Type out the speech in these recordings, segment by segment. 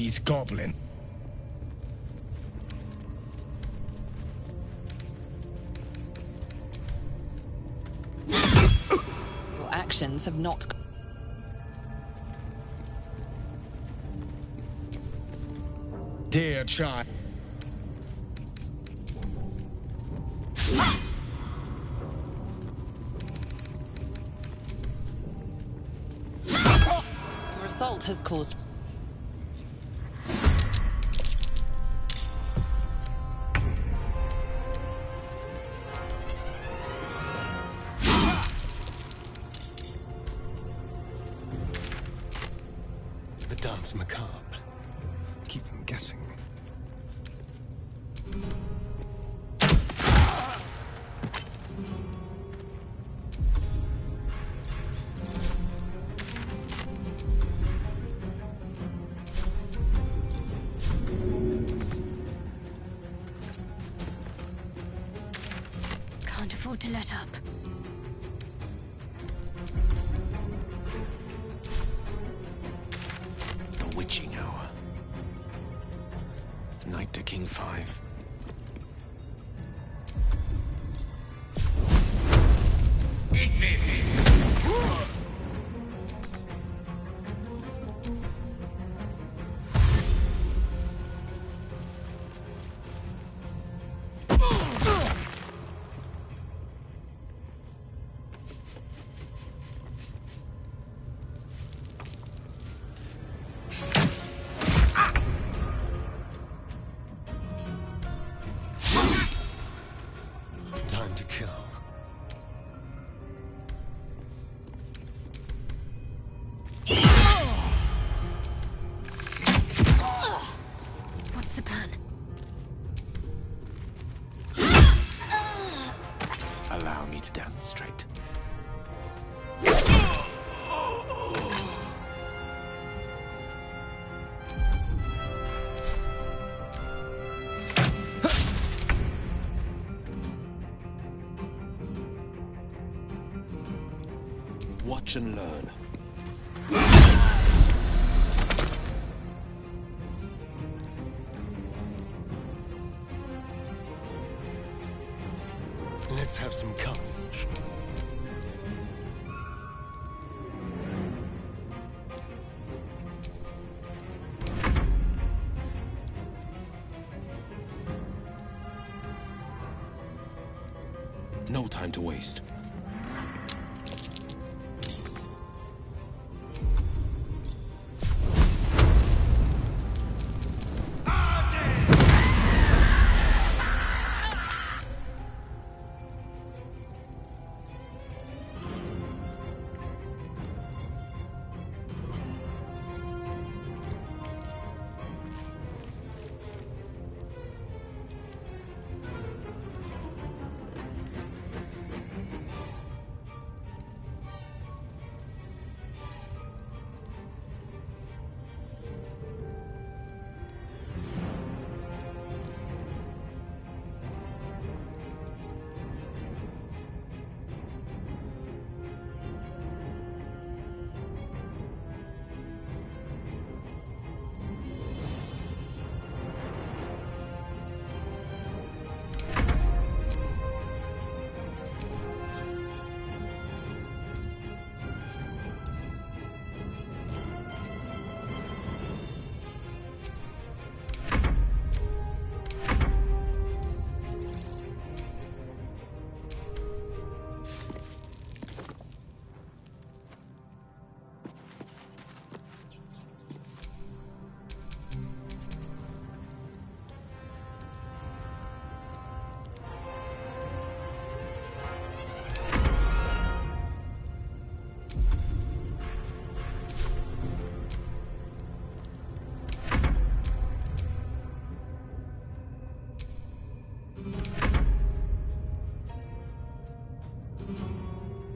these goblins. Your actions have not... Dear child. Your assault has caused... The dance macabre. Keep them guessing. Can't afford to let up. The witching hour. Knight to King 5. Eat this! Time to kill. What's the plan? Allow me to demonstrate. Watch and learn. Let's have some courage. No time to waste.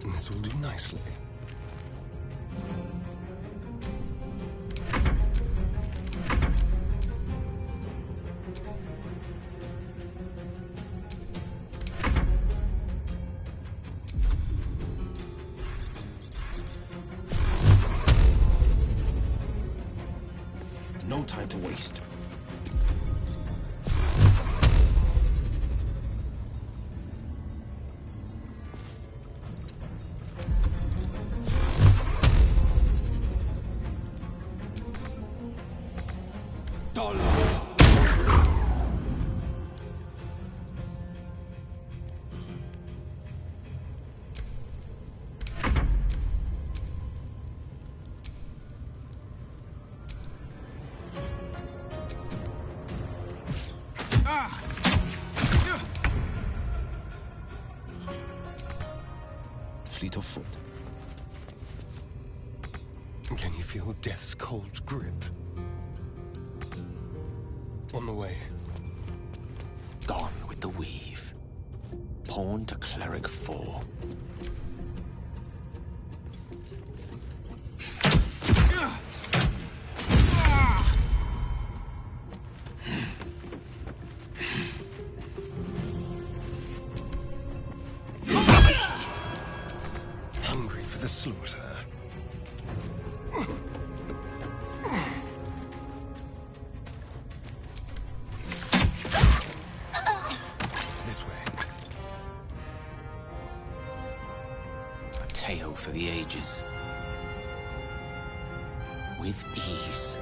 This will do nicely. No time to waste. Fleet of foot. Can you feel death's cold grip? On the way. Gone with the weave. Pawn to cleric 4. Hungry for the slaughter. This way. A tale for the ages. With ease.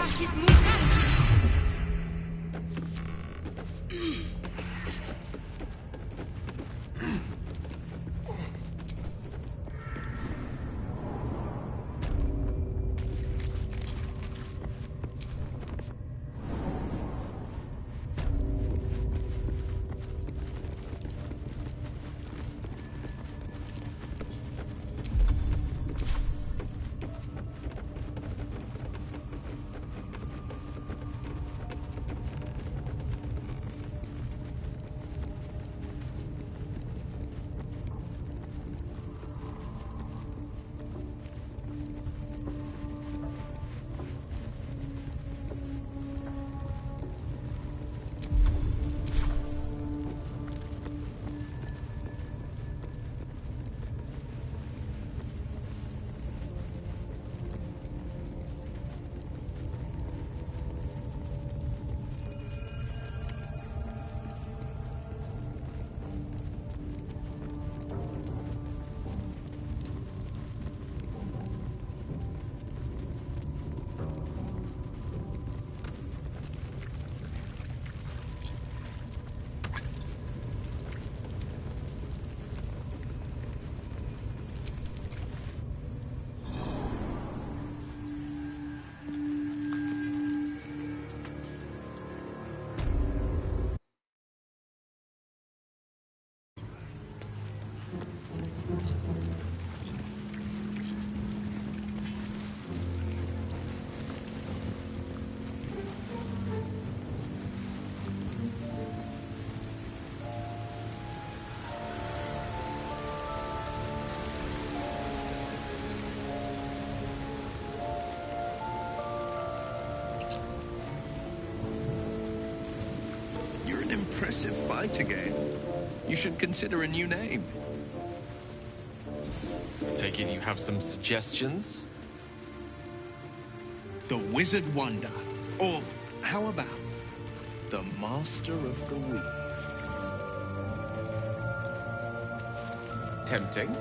Practice mortality. Impressive fight again. You should consider a new name. Take it you have some suggestions? The Wizard Wonder. Or how about the Master of the Weave? Tempting.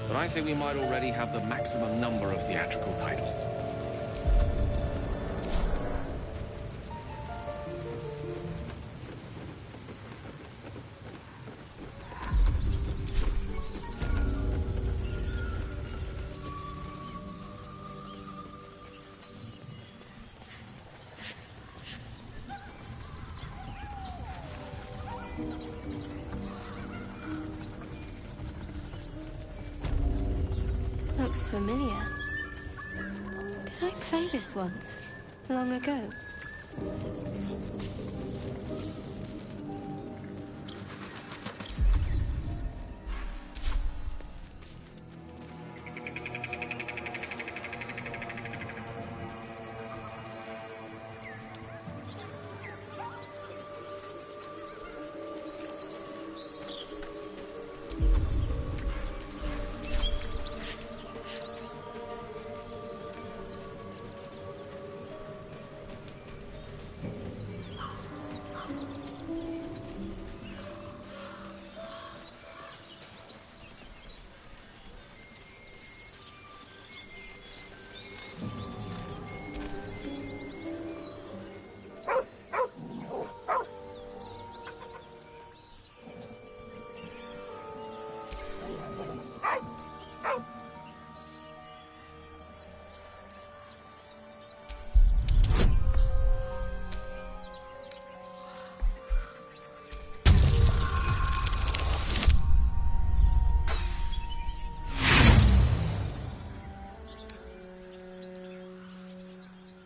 But I think we might already have the maximum number of theatrical titles. Looks familiar. Did I play this once? Long ago?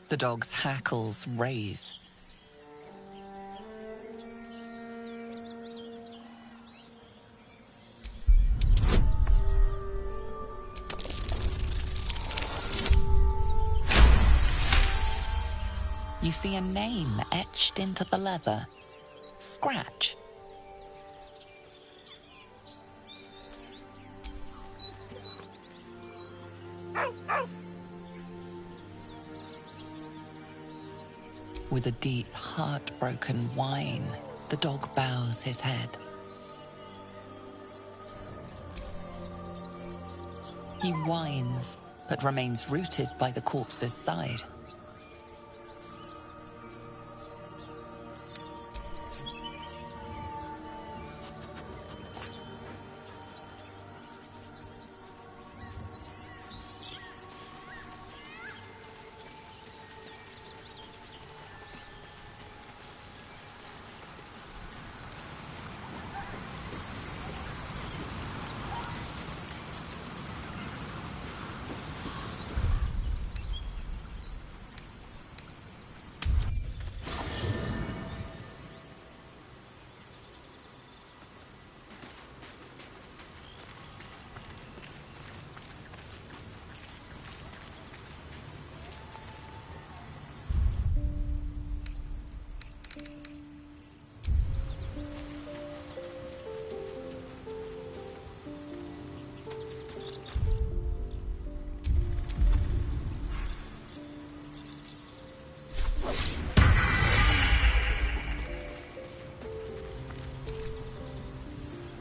The dog's hackles raise. You see a name etched into the leather. Scratch. With a deep, heartbroken whine, the dog bows his head. He whines, but remains rooted by the corpse's side.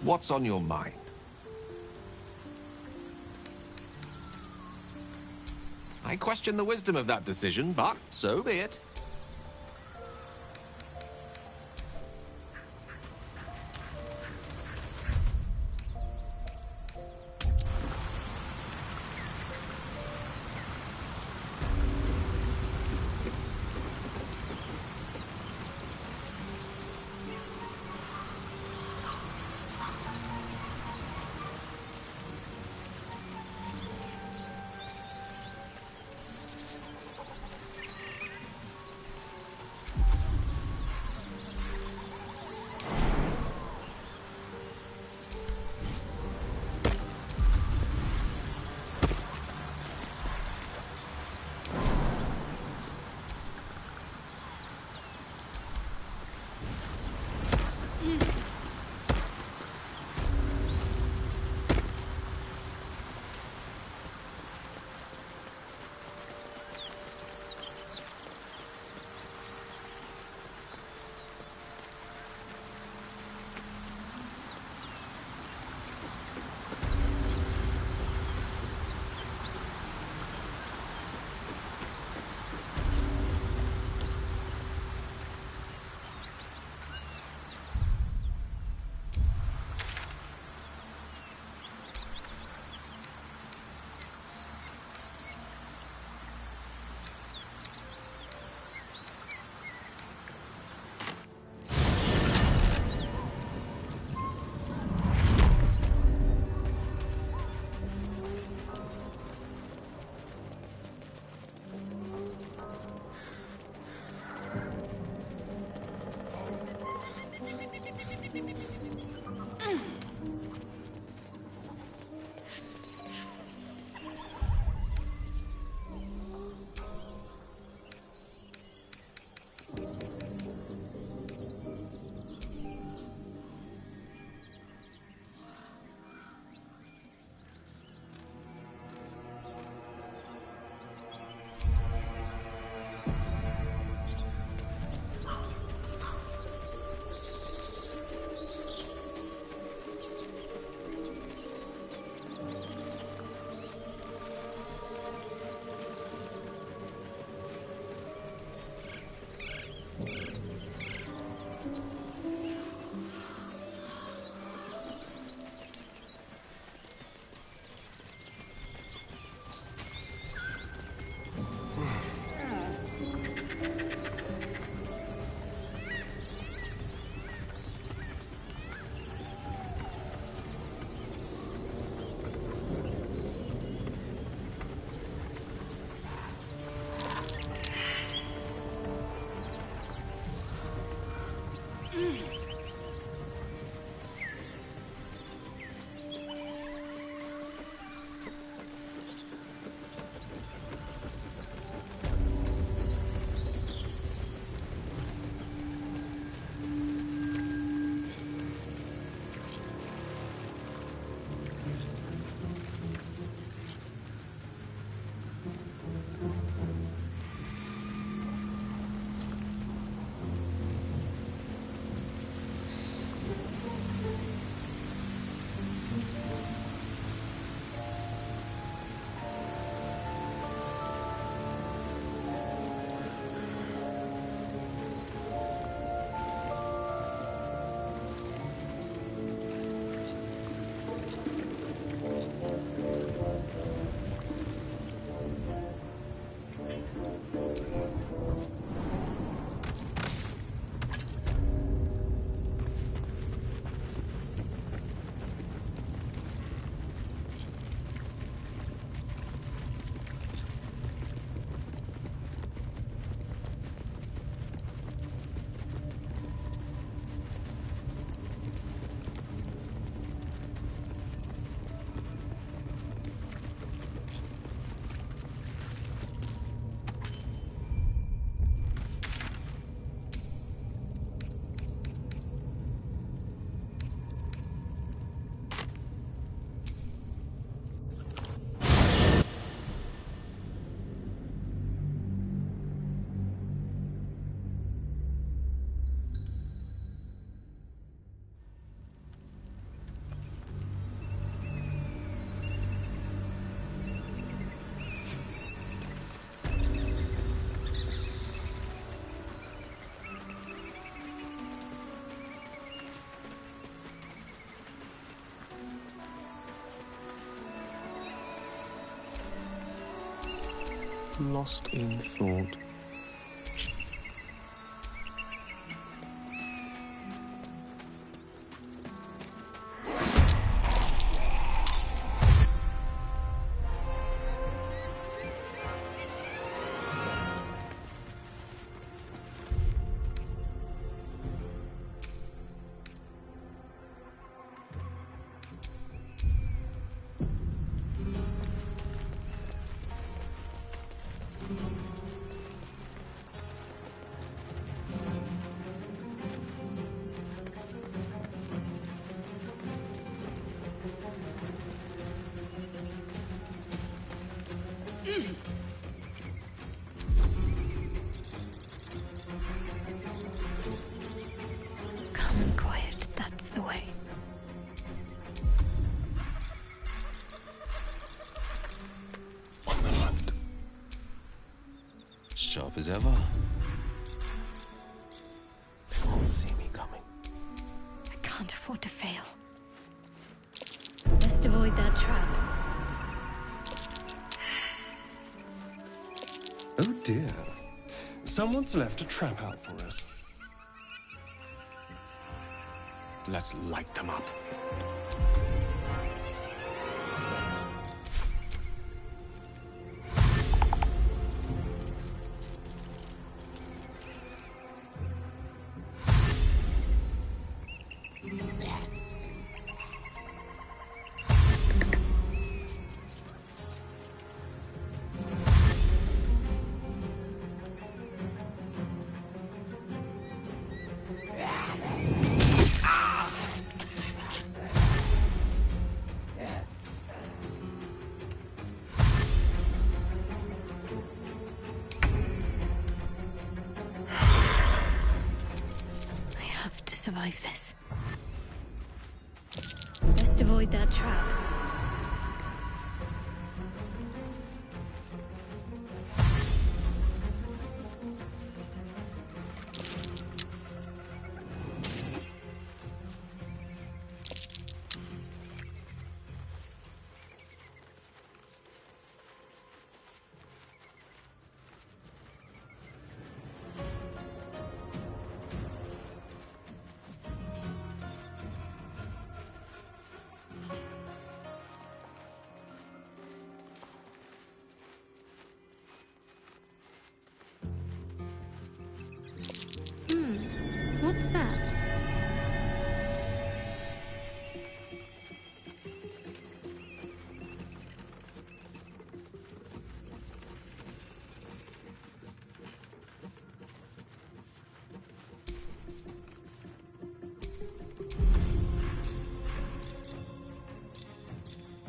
What's on your mind? I question the wisdom of that decision, but so be it. Lost in thought. Calm and quiet, that's the way. On the hunt. Sharp as ever. They won't see me coming. I can't afford to fail. Best avoid that trap. Oh dear. Someone's left a trap out for us. Let's light them up. Survive this. Best avoid that trap. What's that?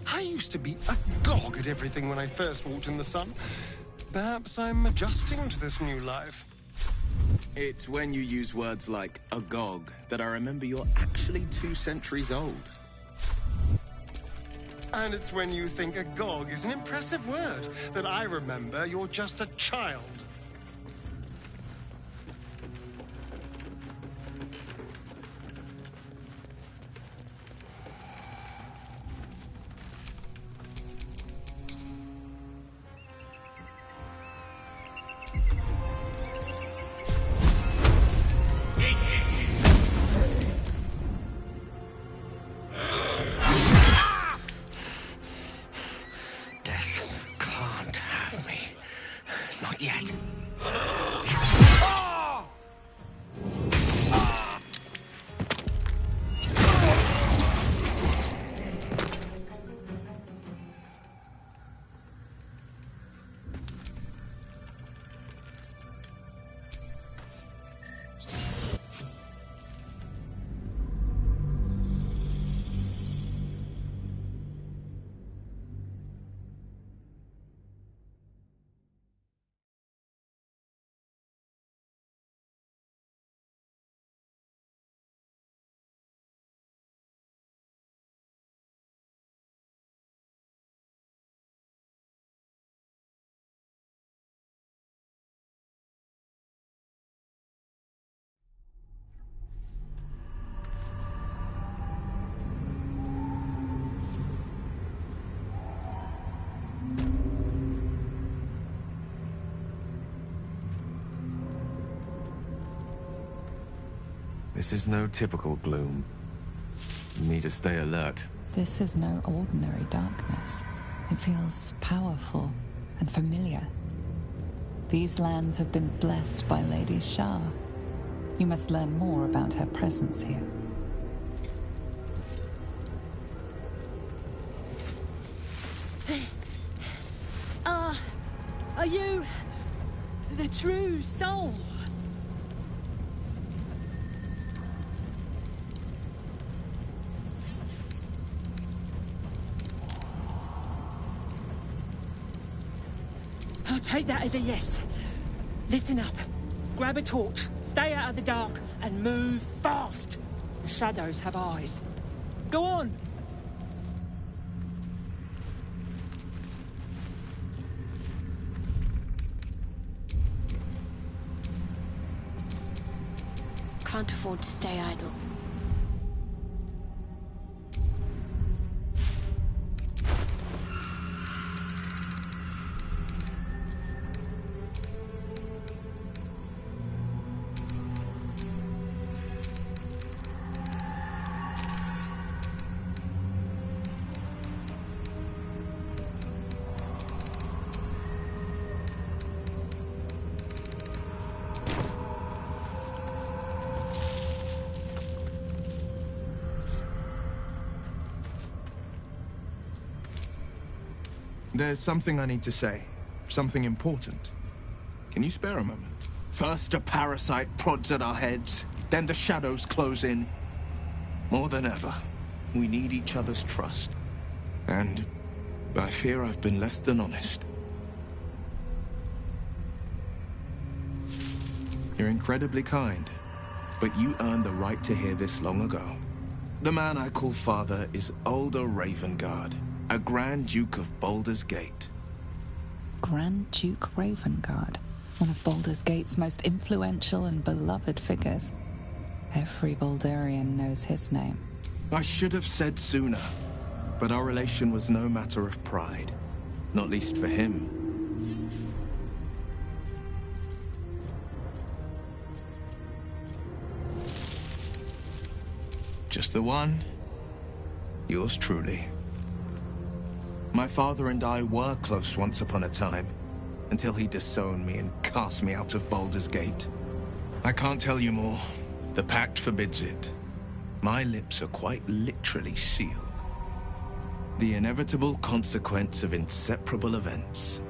I used to be agog at everything when I first walked in the sun. Perhaps I'm adjusting to this new life. It's when you use words like agog that I remember you're actually 2 centuries old. And it's when you think agog is an impressive word that I remember you're just a child. Death can't have me. Not yet. This is no typical gloom. You need to stay alert. This is no ordinary darkness. It feels powerful and familiar. These lands have been blessed by Lady Shah. You must learn more about her presence here. Are you the true soul? I'll take that as a yes. Listen up. Grab a torch, stay out of the dark, and move fast. The shadows have eyes. Go on! Can't afford to stay idle. There's something I need to say. Something important. Can you spare a moment? First a parasite prods at our heads, then the shadows close in. More than ever, we need each other's trust. And I fear I've been less than honest. You're incredibly kind, but you earned the right to hear this long ago. The man I call father is Ulder Ravengard, a Grand Duke of Baldur's Gate. Grand Duke Ravengard, one of Baldur's Gate's most influential and beloved figures. Every Baldurian knows his name. I should have said sooner, but our relation was no matter of pride, not least for him. Just the one. Yours truly. My father and I were close once upon a time, until he disowned me and cast me out of Baldur's Gate. I can't tell you more. The pact forbids it. My lips are quite literally sealed. The inevitable consequence of inseparable events.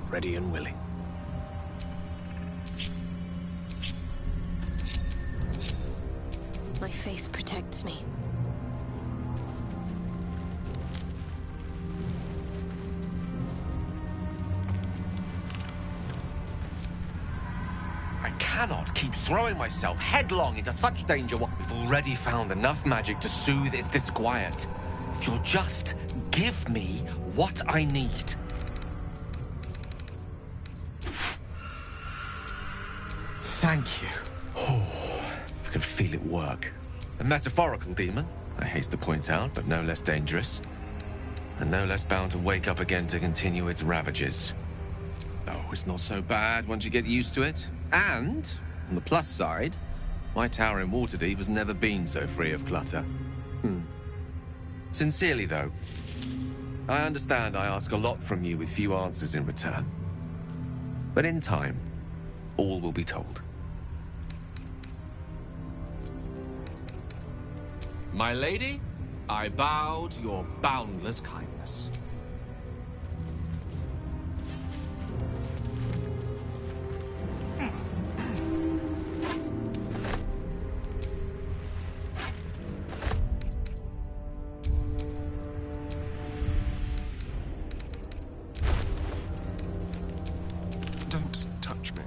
Ready and willing. My faith protects me. I cannot keep throwing myself headlong into such danger. We've already found enough magic to soothe its disquiet. If you'll just give me what I need. Thank you. Oh, I can feel it work. A metaphorical demon, I haste to point out, but no less dangerous. And no less bound to wake up again to continue its ravages. Oh, it's not so bad once you get used to it. And, on the plus side, my tower in Waterdeep has never been so free of clutter. Sincerely, though, I understand I ask a lot from you with few answers in return. But in time, all will be told. My lady, I bow to your boundless kindness. Don't touch me.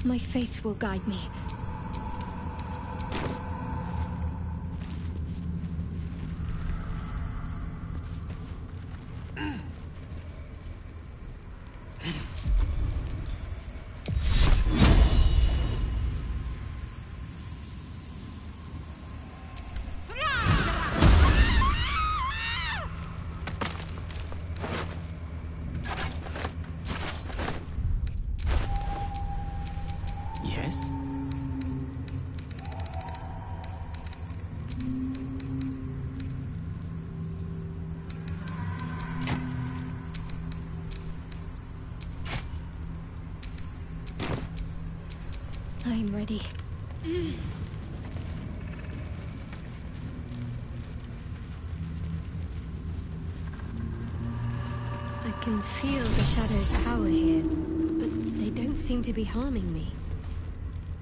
My faith will guide me. Yes? I'm ready. I can feel the shadow's power here, but they don't seem to be harming me.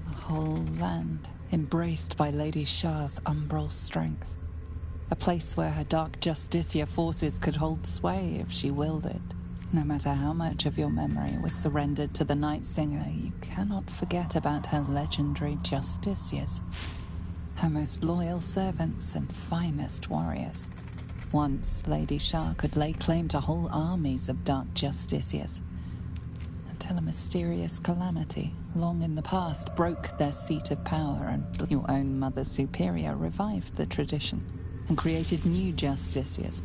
A whole land embraced by Lady Shah's umbral strength. A place where her Dark Justicia forces could hold sway if she willed it. No matter how much of your memory was surrendered to the Night Singer, you cannot forget about her legendary Justicias. Her most loyal servants and finest warriors. Once, Lady Shah could lay claim to whole armies of Dark Justicias, until a mysterious calamity, long in the past, broke their seat of power, and your own Mother Superior revived the tradition and created new Justicias.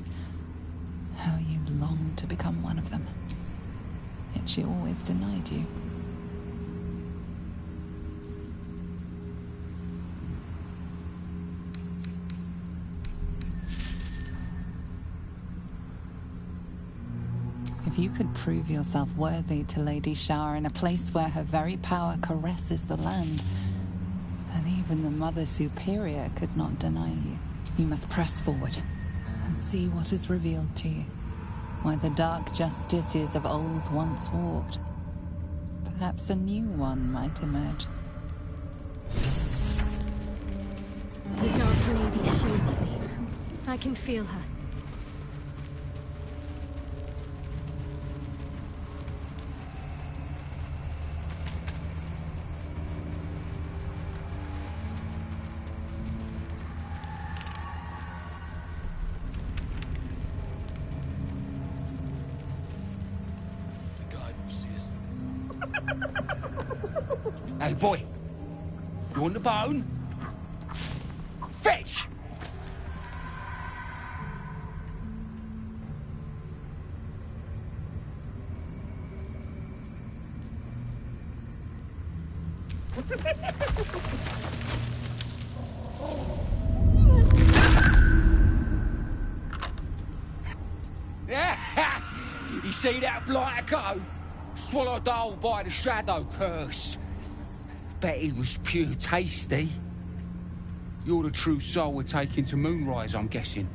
How you longed to become one of them. Yet she always denied you. If you could prove yourself worthy to Lady Shah in a place where her very power caresses the land, then even the Mother Superior could not deny you. You must press forward and see what is revealed to you. Where the Dark Justicias of old once walked. Perhaps a new one might emerge. The Dark Lady shields me. I can feel her. Hey, boy. You want the bone? Fetch! You see that blighter go? Swallowed whole by the shadow curse. Bet it was pure tasty. You're the true soul we're taking to Moonrise, I'm guessing.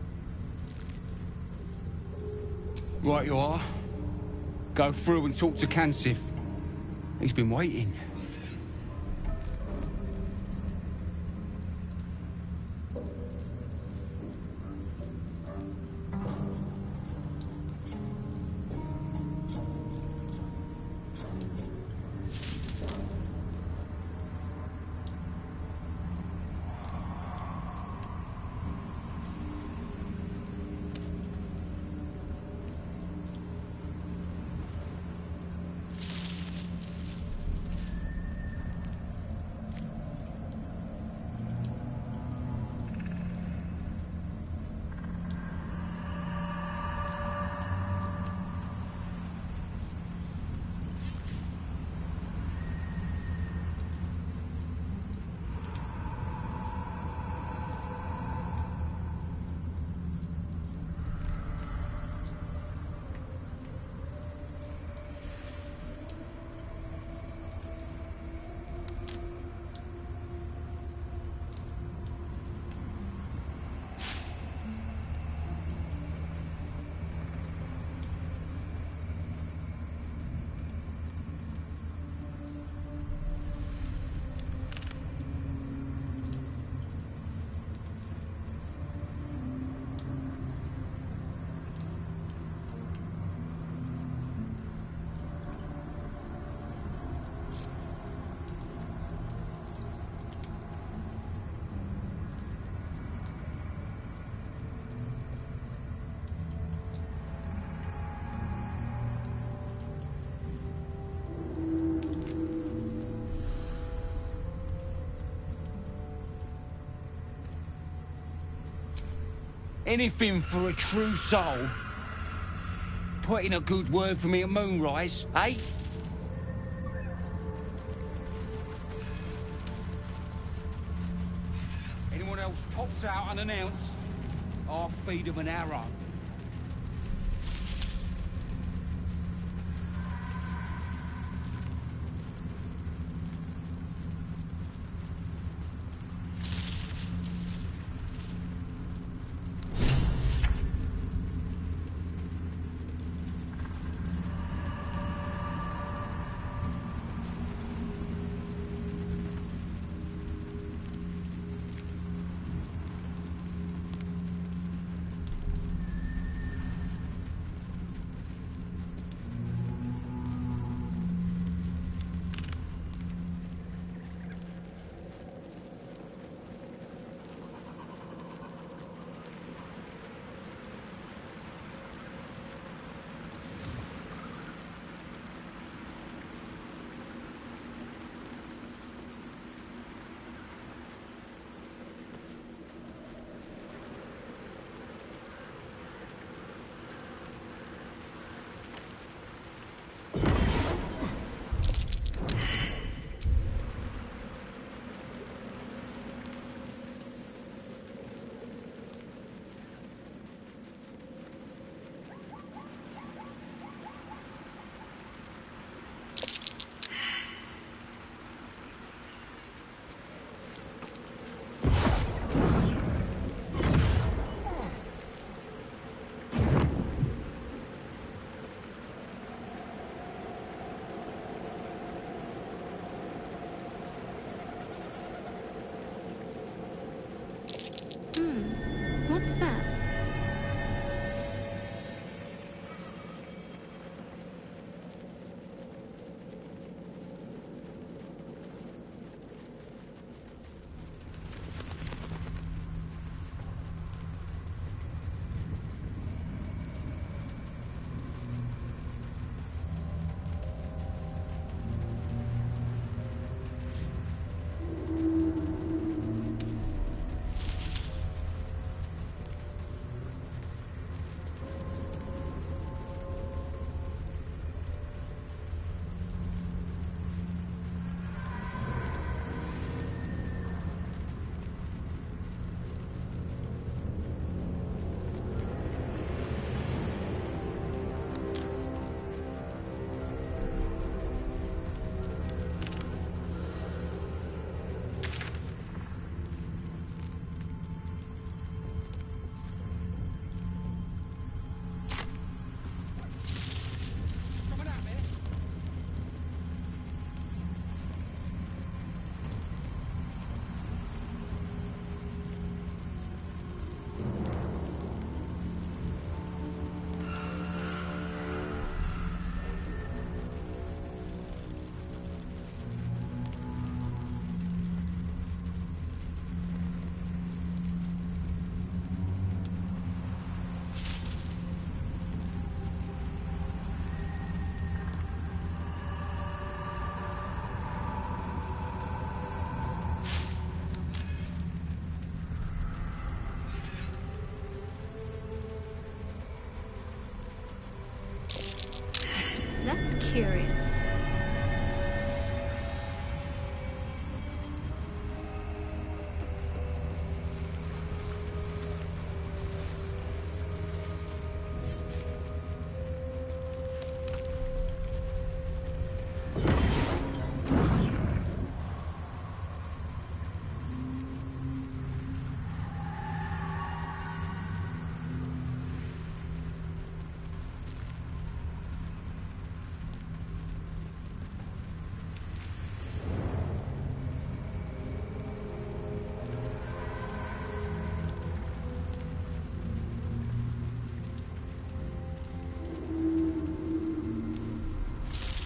Right you are. Go through and talk to Kansif. He's been waiting. Anything for a true soul. Put in a good word for me at moonrise, eh? Anyone else pops out unannounced, I'll feed them an arrow. What's that? That's curious.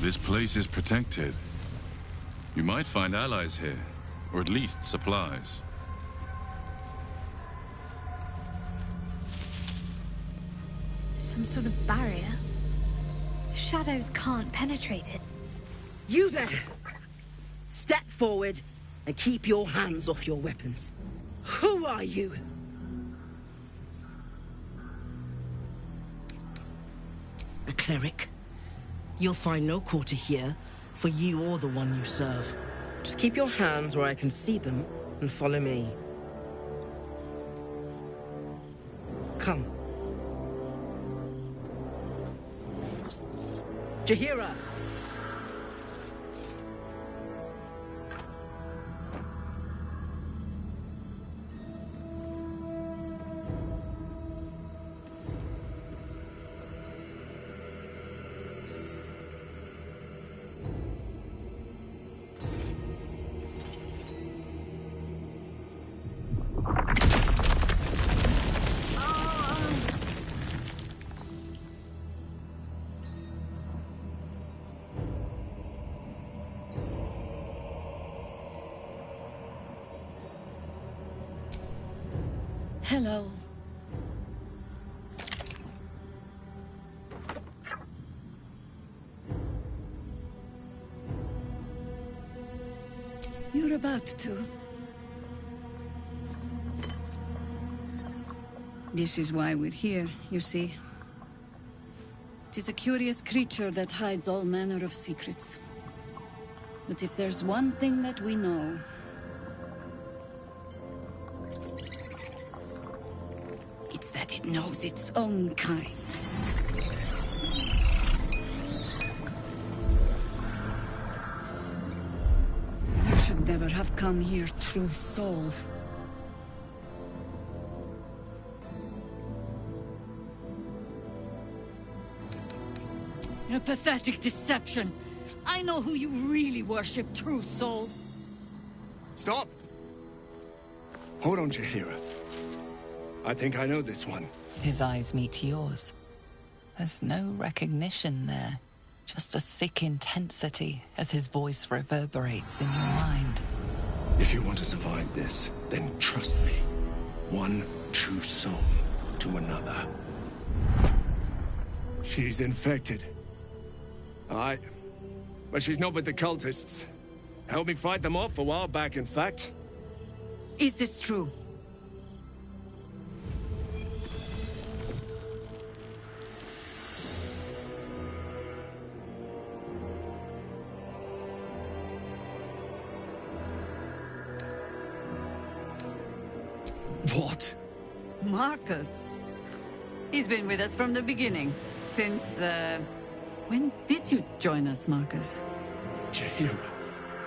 This place is protected. You might find allies here, or at least supplies. Some sort of barrier. Shadows can't penetrate it. You there! Step forward and keep your hands off your weapons. Who are you? A cleric. You'll find no quarter here, for you or the one you serve. Just keep your hands where I can see them, and follow me. Come. Jahira! Hello. You're about to. This is why we're here, you see. It is a curious creature that hides all manner of secrets. But if there's one thing that we know, it's that it knows its own kind. You should never have come here, true soul. A pathetic deception. I know who you really worship, true soul. Stop! Hold on, Jahira. I think I know this one. His eyes meet yours. There's no recognition there. Just a sick intensity as his voice reverberates in your mind. If you want to survive this, then trust me. One true soul to another. She's infected. But she's not with the cultists. Helped me fight them off a while back, in fact. Is this true? What? Marcus. He's been with us from the beginning. Since, when did you join us, Marcus? Jahira,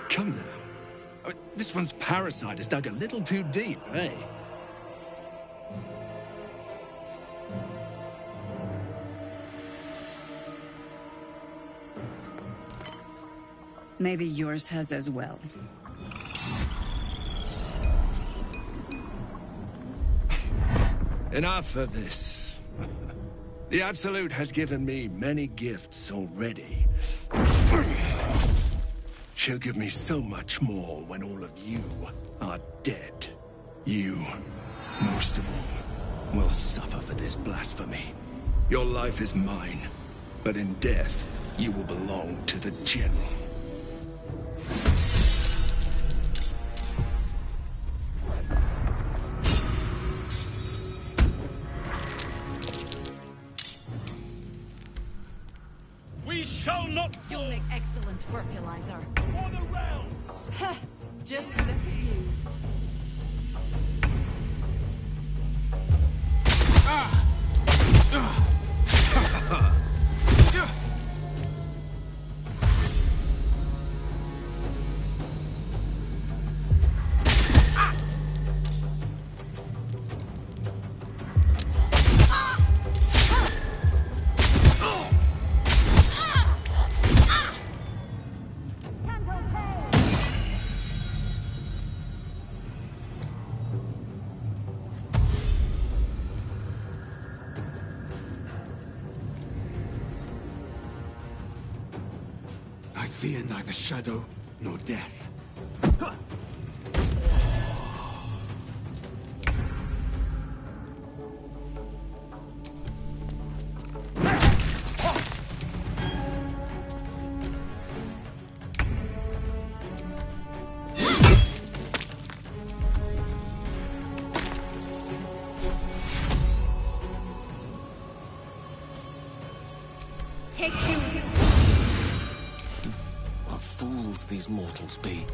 come now. This one's parasite has dug a little too deep, eh? Maybe yours has as well. Enough of this. The Absolute has given me many gifts already. She'll give me so much more when all of you are dead. You, most of all, will suffer for this blasphemy. Your life is mine, but in death, you will belong to the General. We shall not fall. You'll make excellent fertilizer. For the realms! Just look at you. I fear neither shadow nor death. Take you. What fools these mortals be.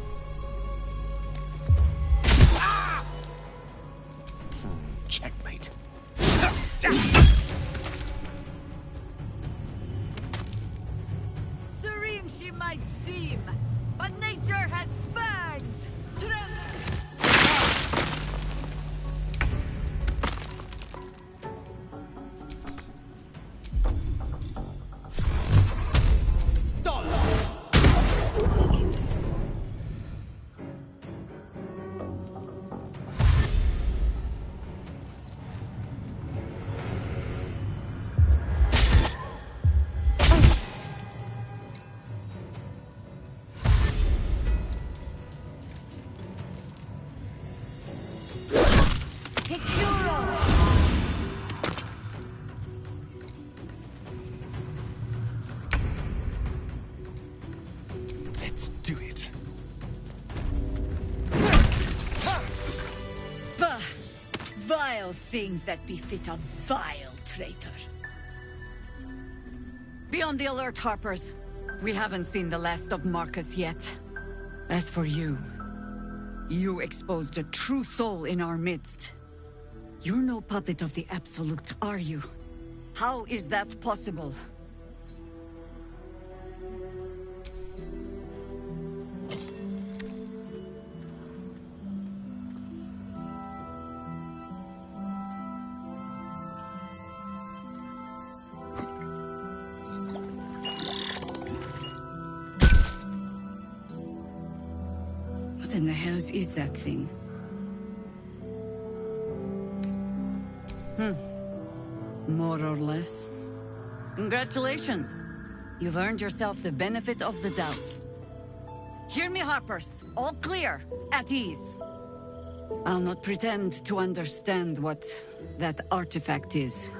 Checkmate. Serene she might seem, but nature has fangs! Let's do it. Bah! Vile things that befit a vile traitor. Be on the alert, Harpers. We haven't seen the last of Marcus yet. As for you, you exposed a true soul in our midst. You're no puppet of the Absolute, are you? How is that possible? What in the hells is that thing? More or less. Congratulations. You've earned yourself the benefit of the doubt. Hear me, Harpers. All clear. At ease. I'll not pretend to understand what that artifact is.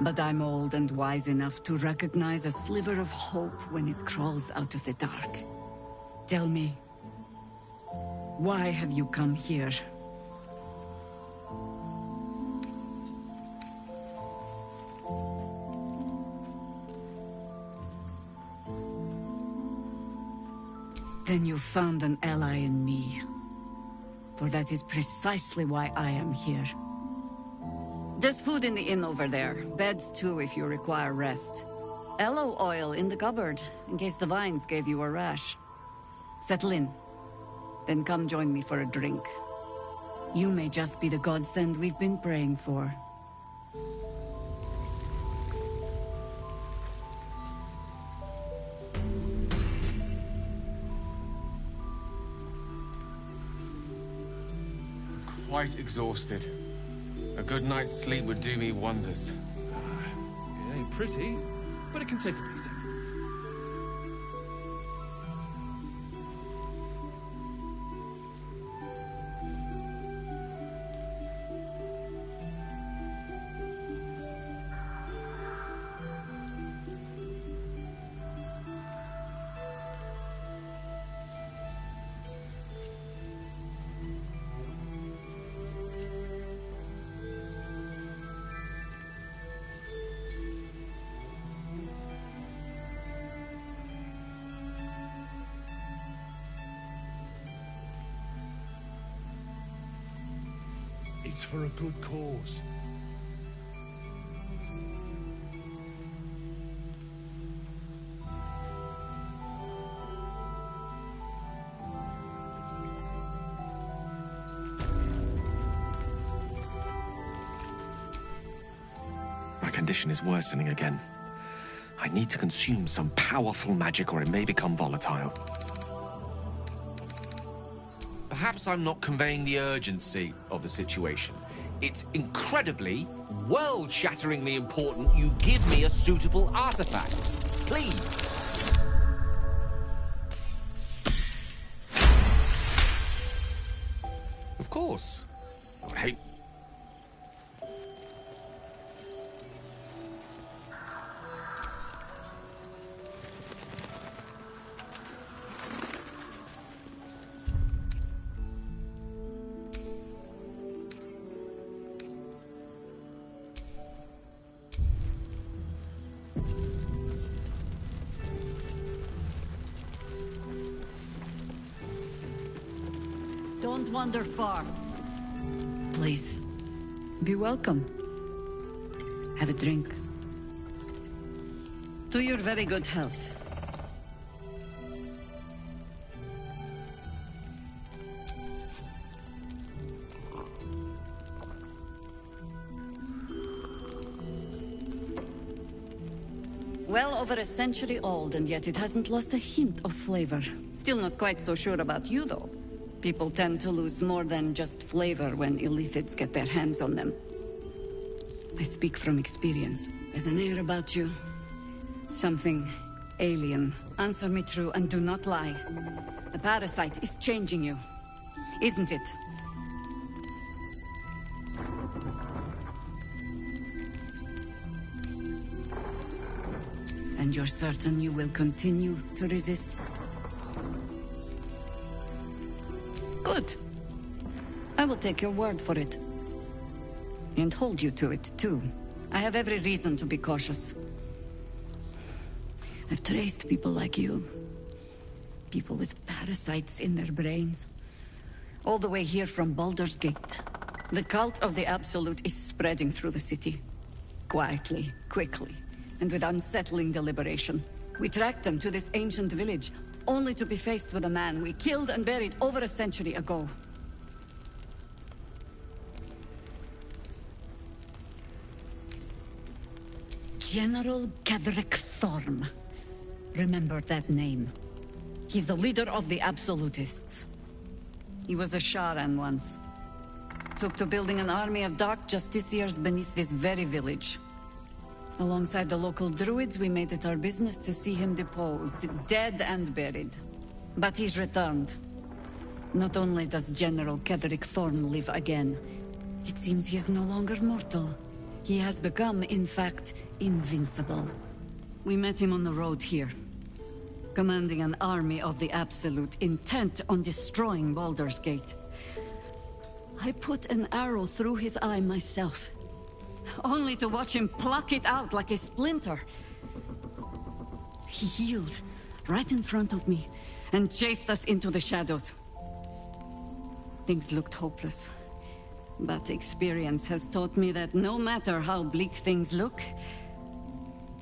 But I'm old and wise enough to recognize a sliver of hope when it crawls out of the dark. Tell me, why have you come here? Then you found an ally in me. For that is precisely why I am here. There's food in the inn over there. Beds too if you require rest. Aloe oil in the cupboard, in case the vines gave you a rash. Settle in. Then come join me for a drink. You may just be the godsend we've been praying for. Quite exhausted. A good night's sleep would do me wonders. It ain't pretty, but it can take a beating. It's for a good cause. My condition is worsening again. I need to consume some powerful magic or it may become volatile. Perhaps I'm not conveying the urgency of the situation. It's incredibly, world-shatteringly important you give me a suitable artifact. Please. Of course. I would hate... Don't wander far. Please, be welcome. Have a drink. To your very good health. Well over a century old, and yet it hasn't lost a hint of flavor. Still not quite so sure about you, though. People tend to lose more than just flavor when illithids get their hands on them. I speak from experience. There's an air about you. Something alien. Answer me true and do not lie. The parasite is changing you, isn't it? And you're certain you will continue to resist? Good. I will take your word for it. And hold you to it, too. I have every reason to be cautious. I've traced people like you. People with parasites in their brains. All the way here from Baldur's Gate. The cult of the Absolute is spreading through the city. Quietly, quickly, and with unsettling deliberation. We tracked them to this ancient village, only to be faced with a man we killed and buried over a century ago. General Ketheric Thorm. Remember that name. He's the leader of the Absolutists. He was a Sharan once. Took to building an army of dark justiciars beneath this very village. Alongside the local druids, we made it our business to see him deposed, dead and buried. But he's returned. Not only does General Ketheric Thorm live again, it seems he is no longer mortal. He has become, in fact, invincible. We met him on the road here, commanding an army of the Absolute, intent on destroying Baldur's Gate. I put an arrow through his eye myself, only to watch him pluck it out like a splinter. He healed right in front of me and chased us into the shadows. Things looked hopeless. But experience has taught me that no matter how bleak things look,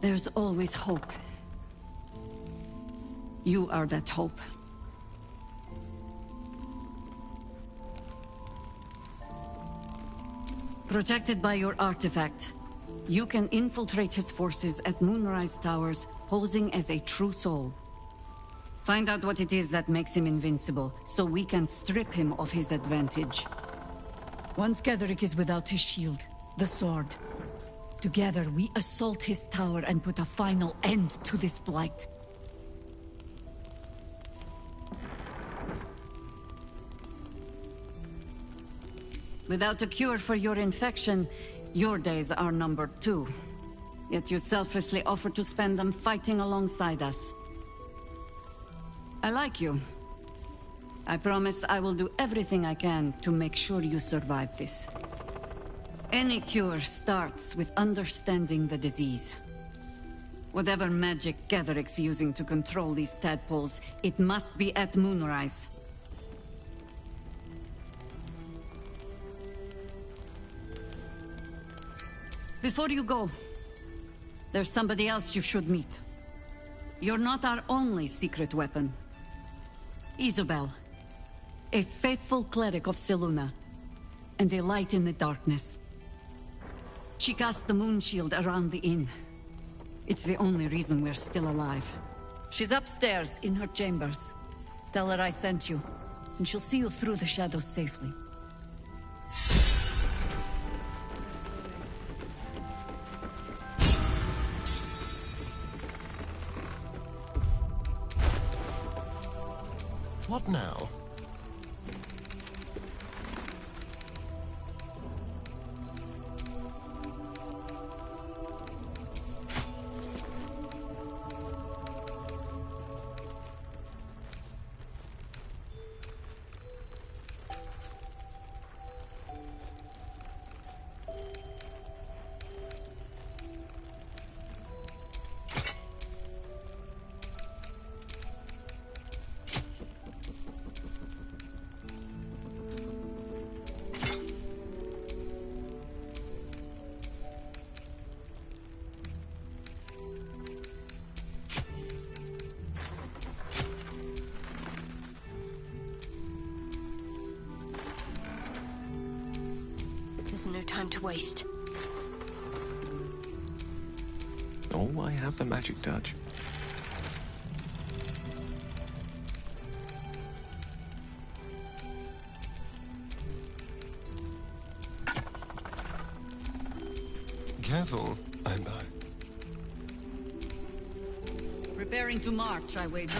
there's always hope. You are that hope. Protected by your artifact, you can infiltrate his forces at Moonrise Towers, posing as a true soul. Find out what it is that makes him invincible, so we can strip him of his advantage. Once Ketheric is without his shield, the sword, together we assault his tower and put a final end to this blight. Without a cure for your infection, your days are numbered too. Yet you selflessly offer to spend them fighting alongside us. I like you. I promise I will do everything I can to make sure you survive this. Any cure starts with understanding the disease. Whatever magic Ketheric's using to control these tadpoles, it must be at Moonrise. Before you go, there's somebody else you should meet. You're not our only secret weapon. Isabel, a faithful cleric of Selûne, and a light in the darkness. She cast the moon shield around the inn. It's the only reason we're still alive. She's upstairs in her chambers. Tell her I sent you, and she'll see you through the shadows safely. What now? There's no time to waste. Oh, I have the magic touch. Careful, I'm back. Preparing to march, I wager.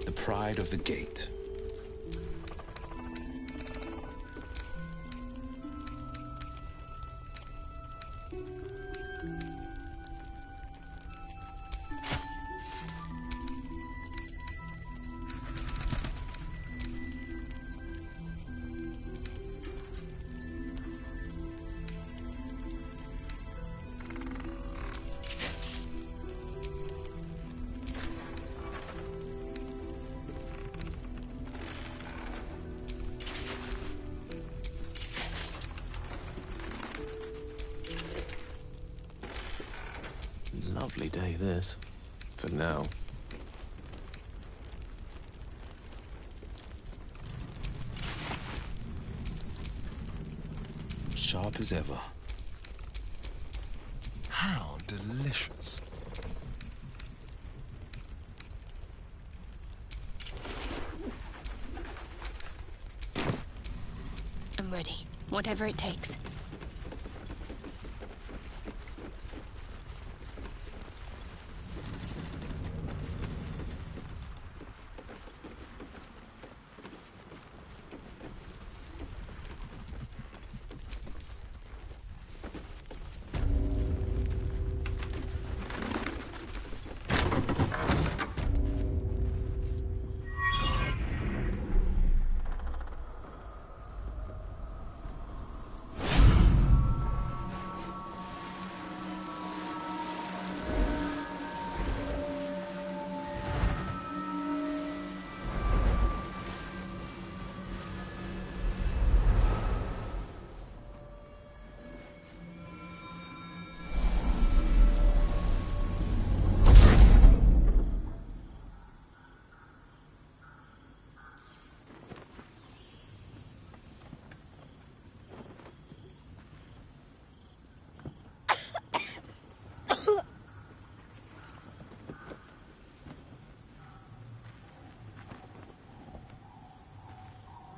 The pride of the gate. Lovely day, this. For now. Sharp as ever. How delicious. I'm ready. Whatever it takes.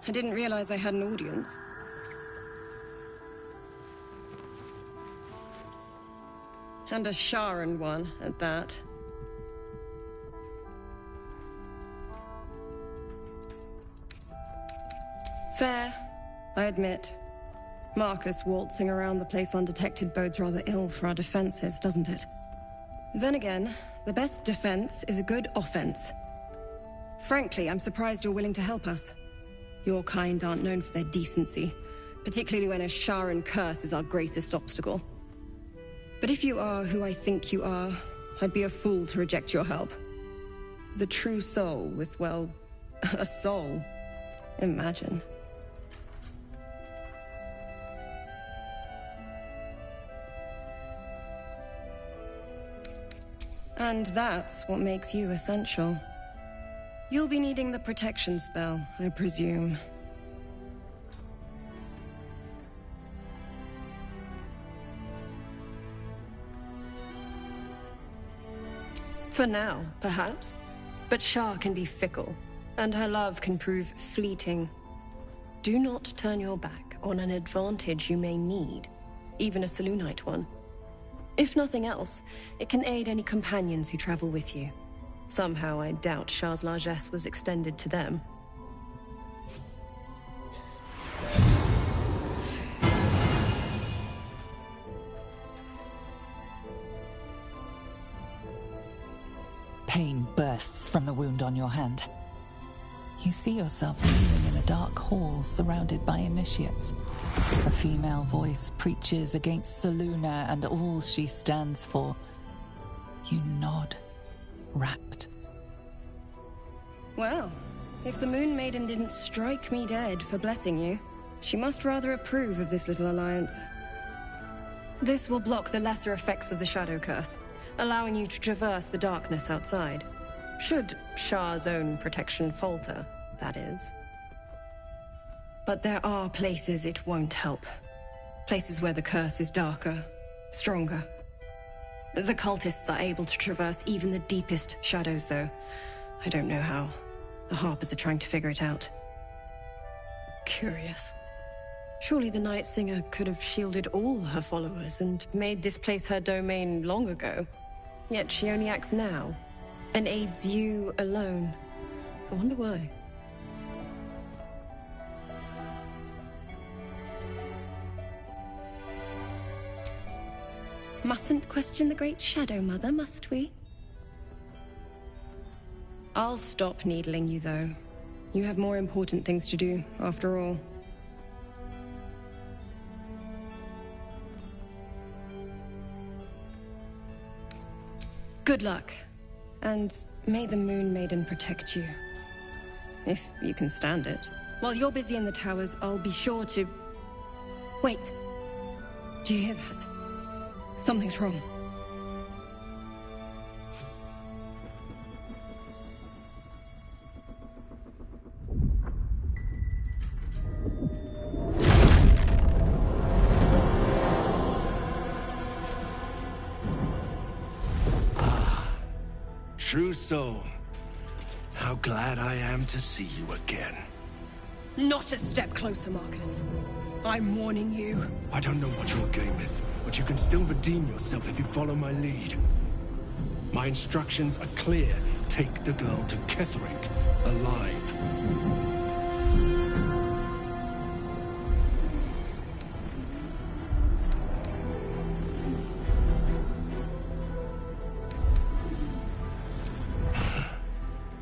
I didn't realize I had an audience. And a Sharan one, at that. Fair, I admit. Marcus waltzing around the place undetected bodes rather ill for our defenses, doesn't it? Then again, the best defense is a good offense. Frankly, I'm surprised you're willing to help us. Your kind aren't known for their decency, particularly when a Sharan curse is our greatest obstacle. But if you are who I think you are, I'd be a fool to reject your help. The true soul with, well, a soul. Imagine. And that's what makes you essential. You'll be needing the protection spell, I presume. For now, perhaps. But Shah can be fickle, and her love can prove fleeting. Do not turn your back on an advantage you may need, even a Selûnite one. If nothing else, it can aid any companions who travel with you. Somehow I doubt Shah's largesse was extended to them. Pain bursts from the wound on your hand. You see yourself kneeling in a dark hall surrounded by initiates. A female voice preaches against Selûne and all she stands for. You nod, rapt. Well, if the Moon Maiden didn't strike me dead for blessing you, she must rather approve of this little alliance. This will block the lesser effects of the Shadow Curse, allowing you to traverse the darkness outside. Should Shah's own protection falter, that is. But there are places it won't help. Places where the curse is darker, stronger. The cultists are able to traverse even the deepest shadows, though. I don't know how. The Harpers are trying to figure it out. Curious. Surely the Night Singer could have shielded all her followers and made this place her domain long ago. Yet she only acts now, and aids you alone. I wonder why. Mustn't question the Great Shadow Mother, must we? I'll stop needling you, though. You have more important things to do, after all. Good luck. And may the Moon Maiden protect you. If you can stand it. While you're busy in the towers, I'll be sure to... Wait. Do you hear that? Something's wrong. True soul. How glad I am to see you again. Not a step closer, Marcus. I'm warning you. I don't know what your game is, but you can still redeem yourself if you follow my lead. My instructions are clear. Take the girl to Ketherick, alive.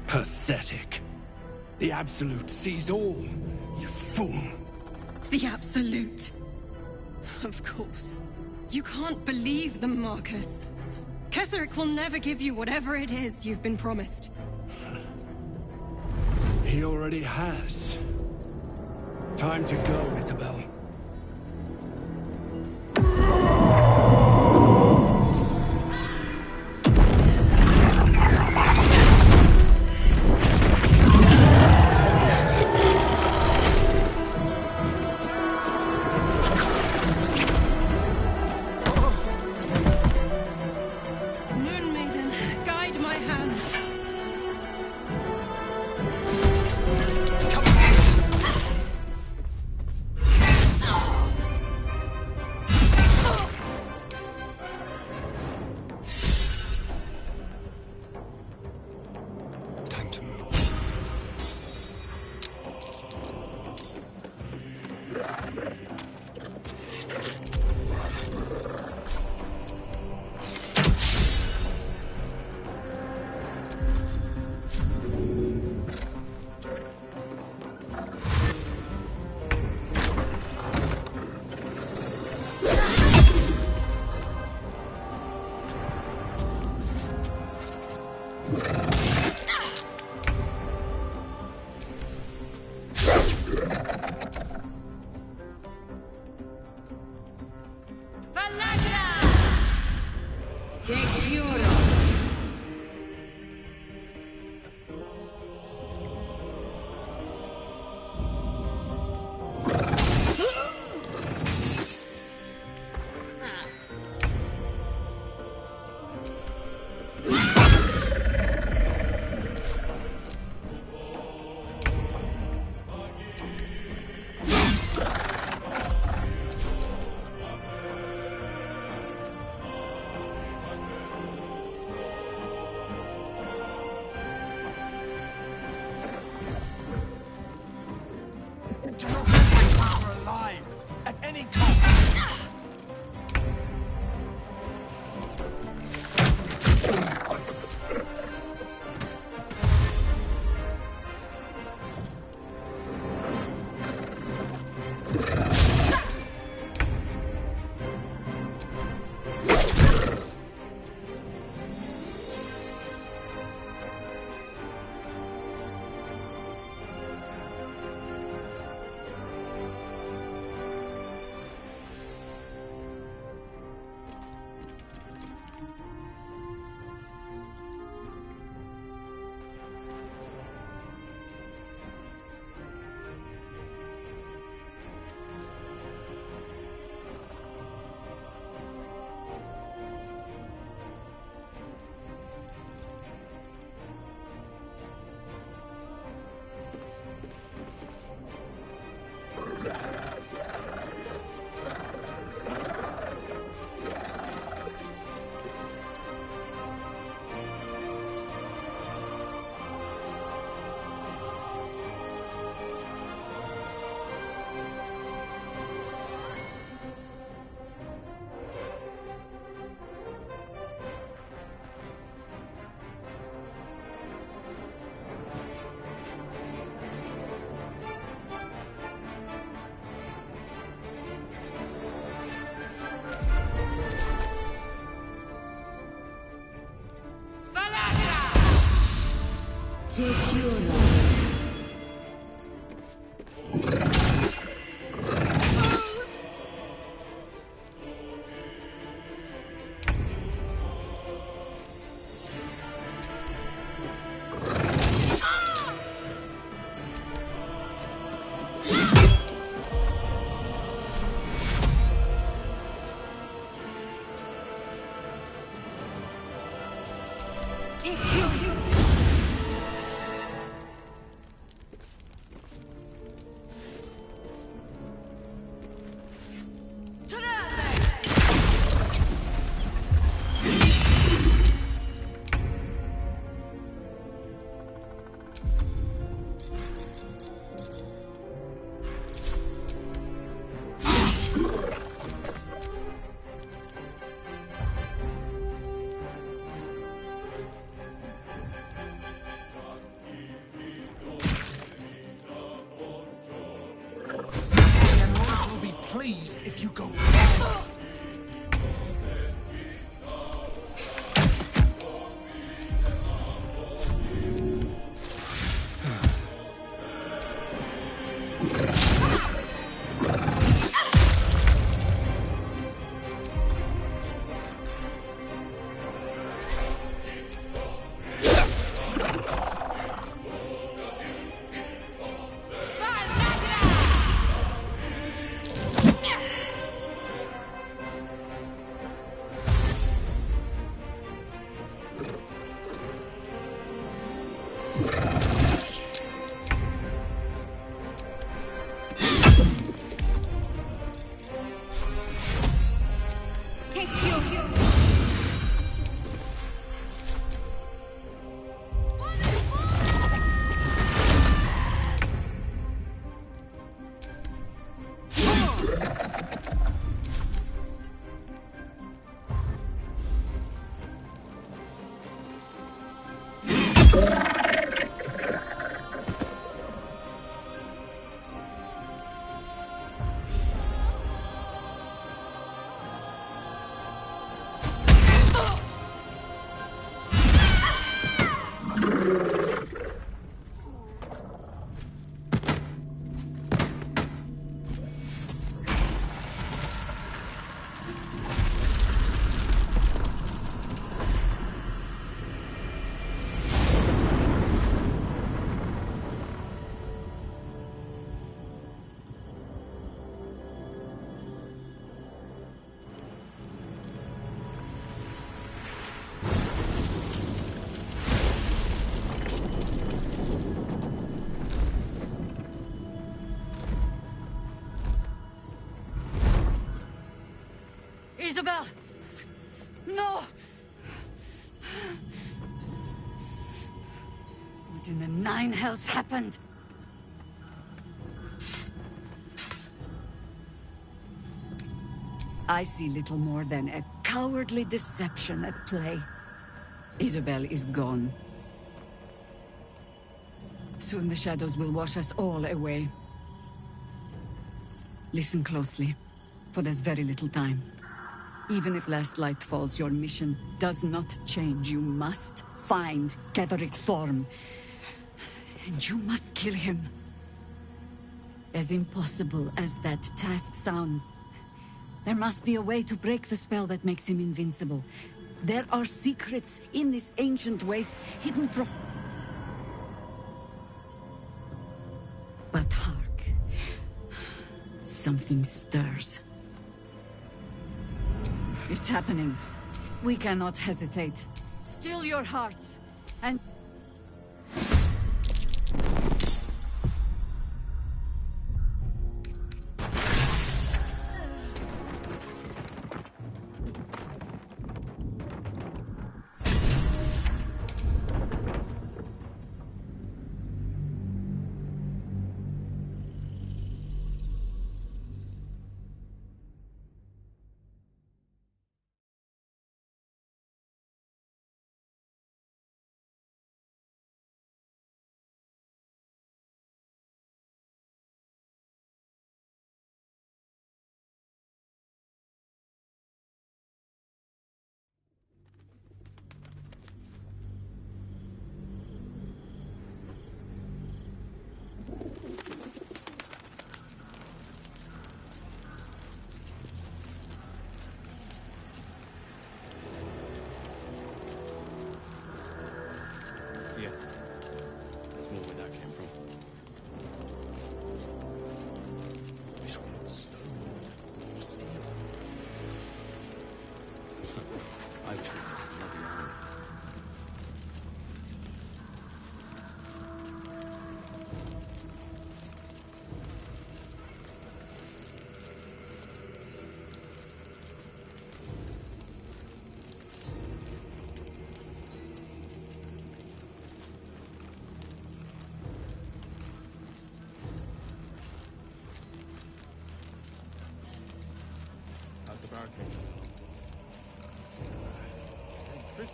Pathetic. The Absolute sees all, you fool. The Absolute. Of course. You can't believe them, Marcus. Ketherick will never give you whatever it is you've been promised. He already has. Time to go, Isabel. Take your oath. Pleased if you go. Isabel! No! What in the nine hells happened? I see little more than a cowardly deception at play. Isabel is gone. Soon the shadows will wash us all away. Listen closely, for there's very little time. Even if last light falls, your mission does not change. You must find Ketheric Thorm. And you must kill him. As impossible as that task sounds, there must be a way to break the spell that makes him invincible. There are secrets in this ancient waste hidden from... But hark. Something stirs. It's happening. We cannot hesitate. Still your hearts, and...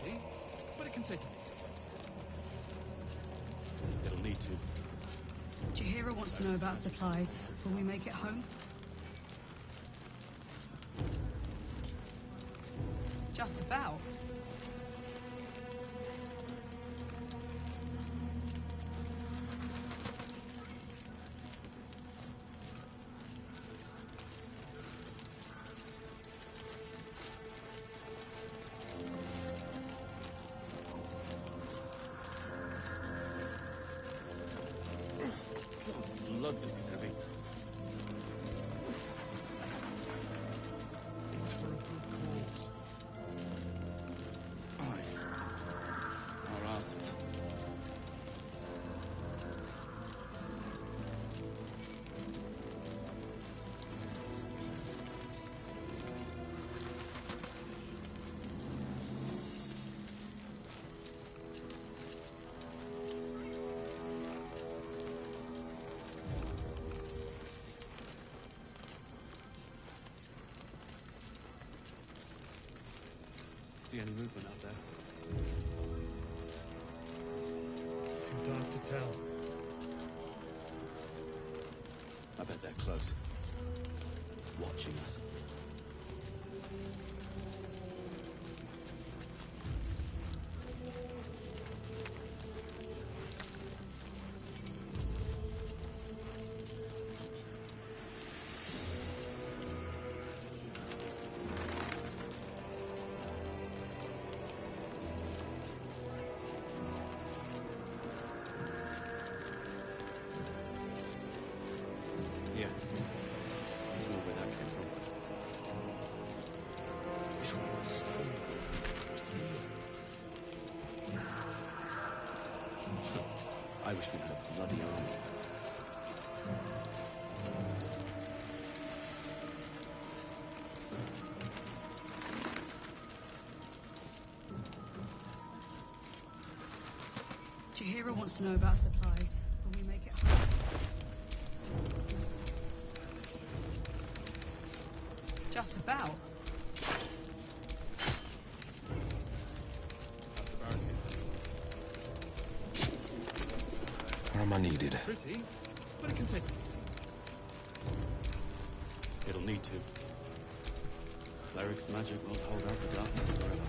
pretty, but it can take a minute. It'll need to. Chihiro wants to know about supplies. Will we make it home? Just about. Blood, this is heavy. It's for a good cause. Aye. Our asses. See any movement out there? Too dark to tell. I bet they're close. Watching us. Yeah. There's no where that came from. Wish we were story. It's real. I wish we had a bloody army. Chihiro wants to know about supplies. Will we make it home? Just about. Armor needed. Pretty, but it can take. It'll need to. Cleric's magic won't hold out the darkness forever.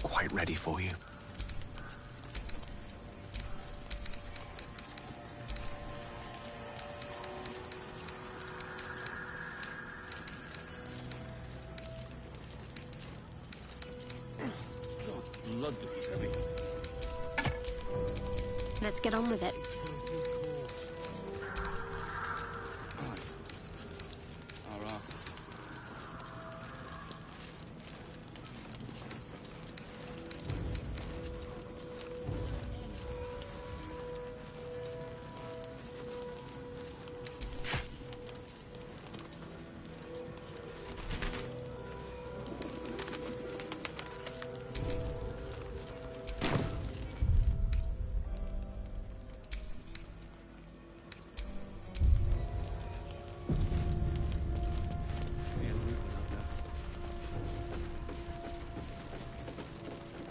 Quite ready for you. God's blood, this is heavy. Let's get on with it. Our asses.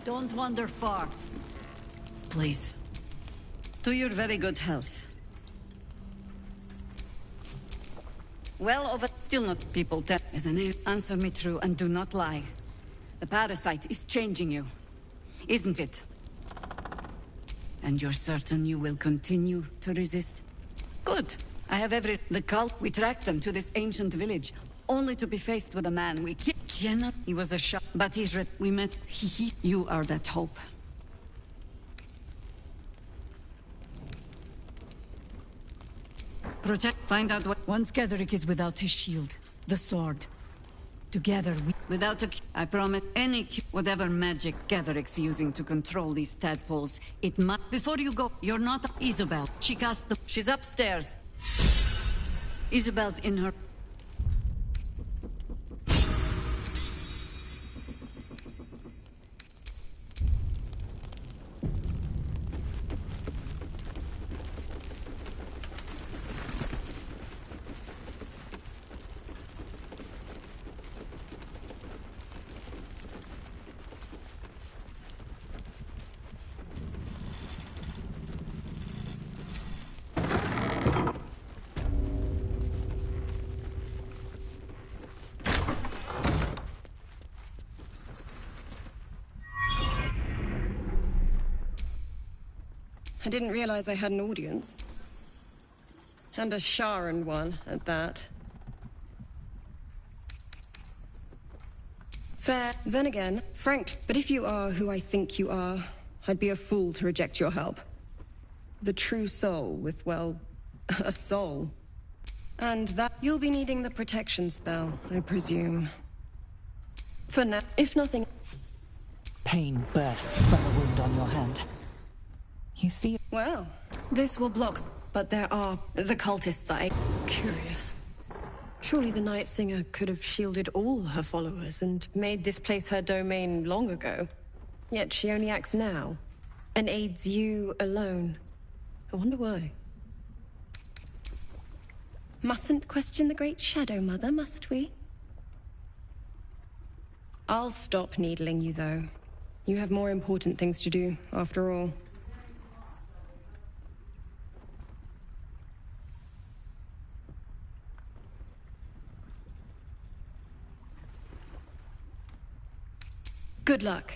Don't wander far. Please. To your very good health. Well over... Still not people tell... As an answer me true and do not lie. The parasite is changing you. Isn't it? And you're certain you will continue to resist? Good. I have every... The cult... We tracked them to this ancient village, only to be faced with a man we... Jenna... He was a shot, but he's... We met... You are that hope. Protect... Find out what... Once Ketherick is without his shield, the sword. Together we... Without a... I promise any... Whatever magic Ketherick's using to control these tadpoles, it must... Before you go, you're not... Isabel. She cast the... She's upstairs. Isabel's in her... didn't realize I had an audience. And a Sharon one, at that. Fair. Then again, frank, but if you are who I think you are, I'd be a fool to reject your help. The true soul with, well, a soul. And that you'll be needing the protection spell, I presume. For now, if nothing... Pain bursts from the wound on your hand. You see... Well, This will block, but there are the cultists. Curious. surely the Night Singer could have shielded all her followers and made this place her domain long ago. Yet she only acts now, and aids you alone. I wonder why. Mustn't question the Great Shadow Mother, must we? I'll stop needling you, though. You have more important things to do, after all. Good luck.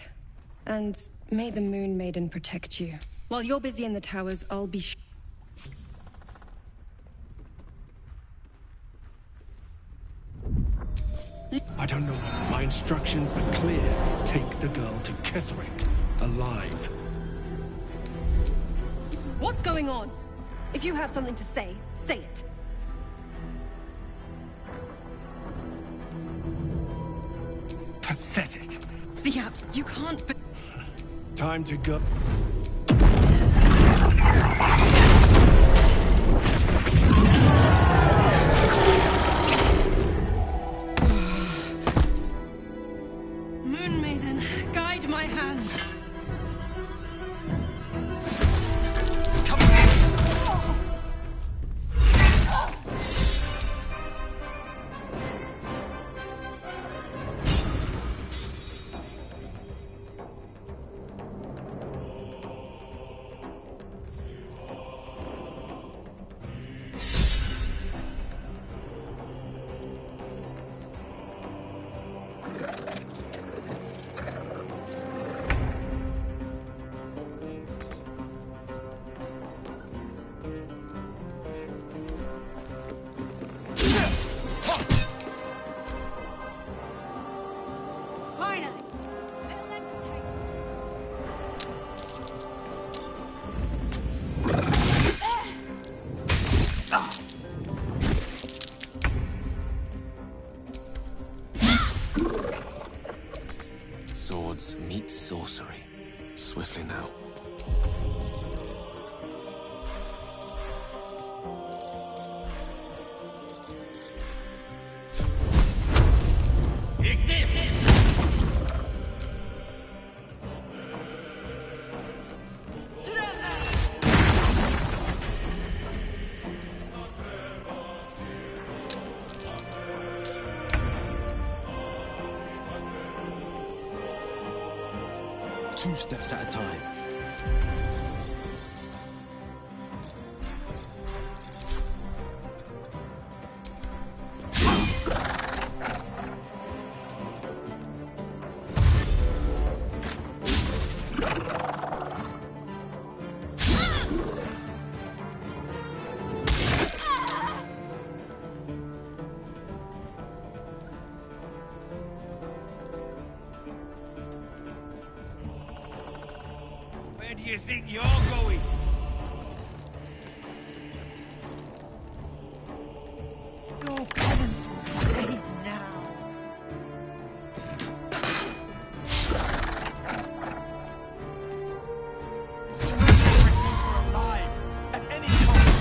And may the Moon Maiden protect you. While you're busy in the towers, I'll be I don't know. My instructions are clear. Take the girl to Ketherick, alive. What's going on? If you have something to say, say it. Pathetic. The apps, you can't be... Time to go. Moon Maiden, guide my hand. Swords meet sorcery. Swiftly now. Two steps at a time. Where do you think you're going? Your penance will be paid now. Alive at any cost.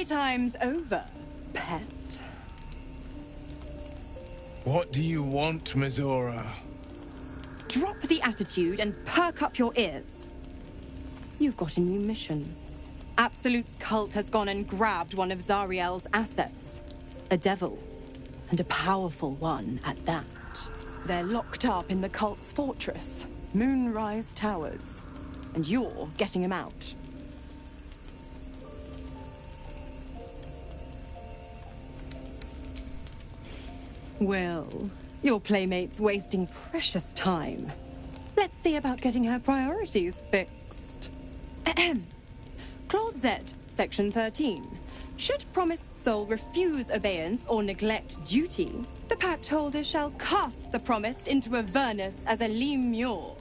times over, pet. What do you want, Mizora? Drop the attitude and perk up your ears. You've got a new mission. Absolute's cult has gone and grabbed one of Zariel's assets. A devil. And a powerful one at that. They're locked up in the cult's fortress, Moonrise Towers. And you're getting him out. Well, your playmate's wasting precious time. Let's see about getting her priorities fixed. Ahem. Clause Z, Section 13. Should promised soul refuse obeyance or neglect duty, the pact holder shall cast the promised into Avernus as a lemure.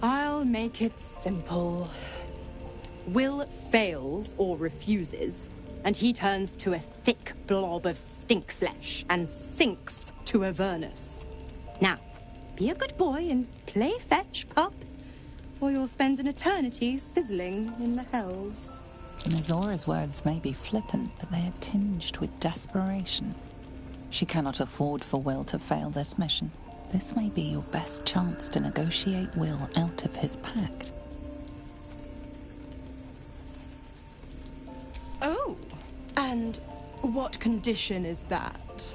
I'll make it simple. Will fails or refuses, and he turns to a thick blob of stink flesh and sinks to Avernus. Now, be a good boy and play fetch, pup, or you'll spend an eternity sizzling in the hells. Mizora's words may be flippant, but they are tinged with desperation. She cannot afford for Will to fail this mission. This may be your best chance to negotiate Will out of his pact. Oh, and what condition is that?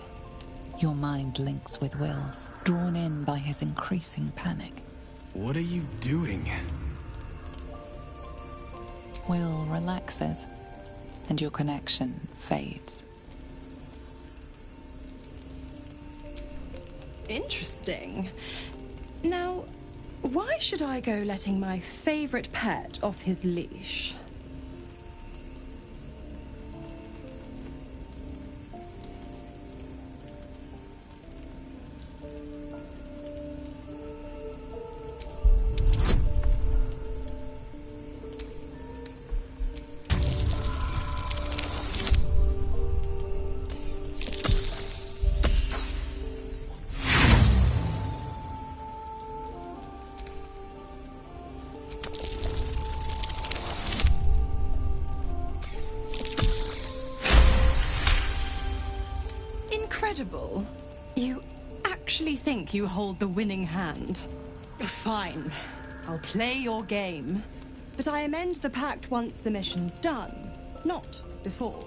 Your mind links with Will's, drawn in by his increasing panic. What are you doing? Will relaxes, and your connection fades. Interesting. Now, why should I go letting my favorite pet off his leash? Incredible. You actually think you hold the winning hand? Fine. I'll play your game. But I amend the pact once the mission's done, not before.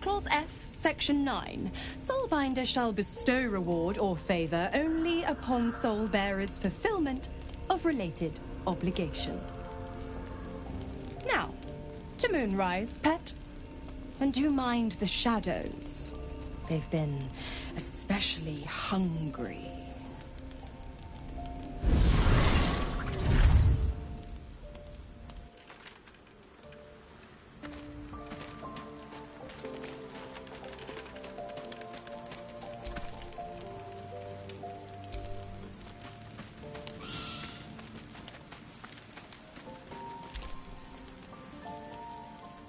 Clause F, Section 9. Soulbinder shall bestow reward or favor only upon soul bearer's fulfillment of related obligation. Now, to Moonrise, pet. And do mind the shadows. They've been especially hungry.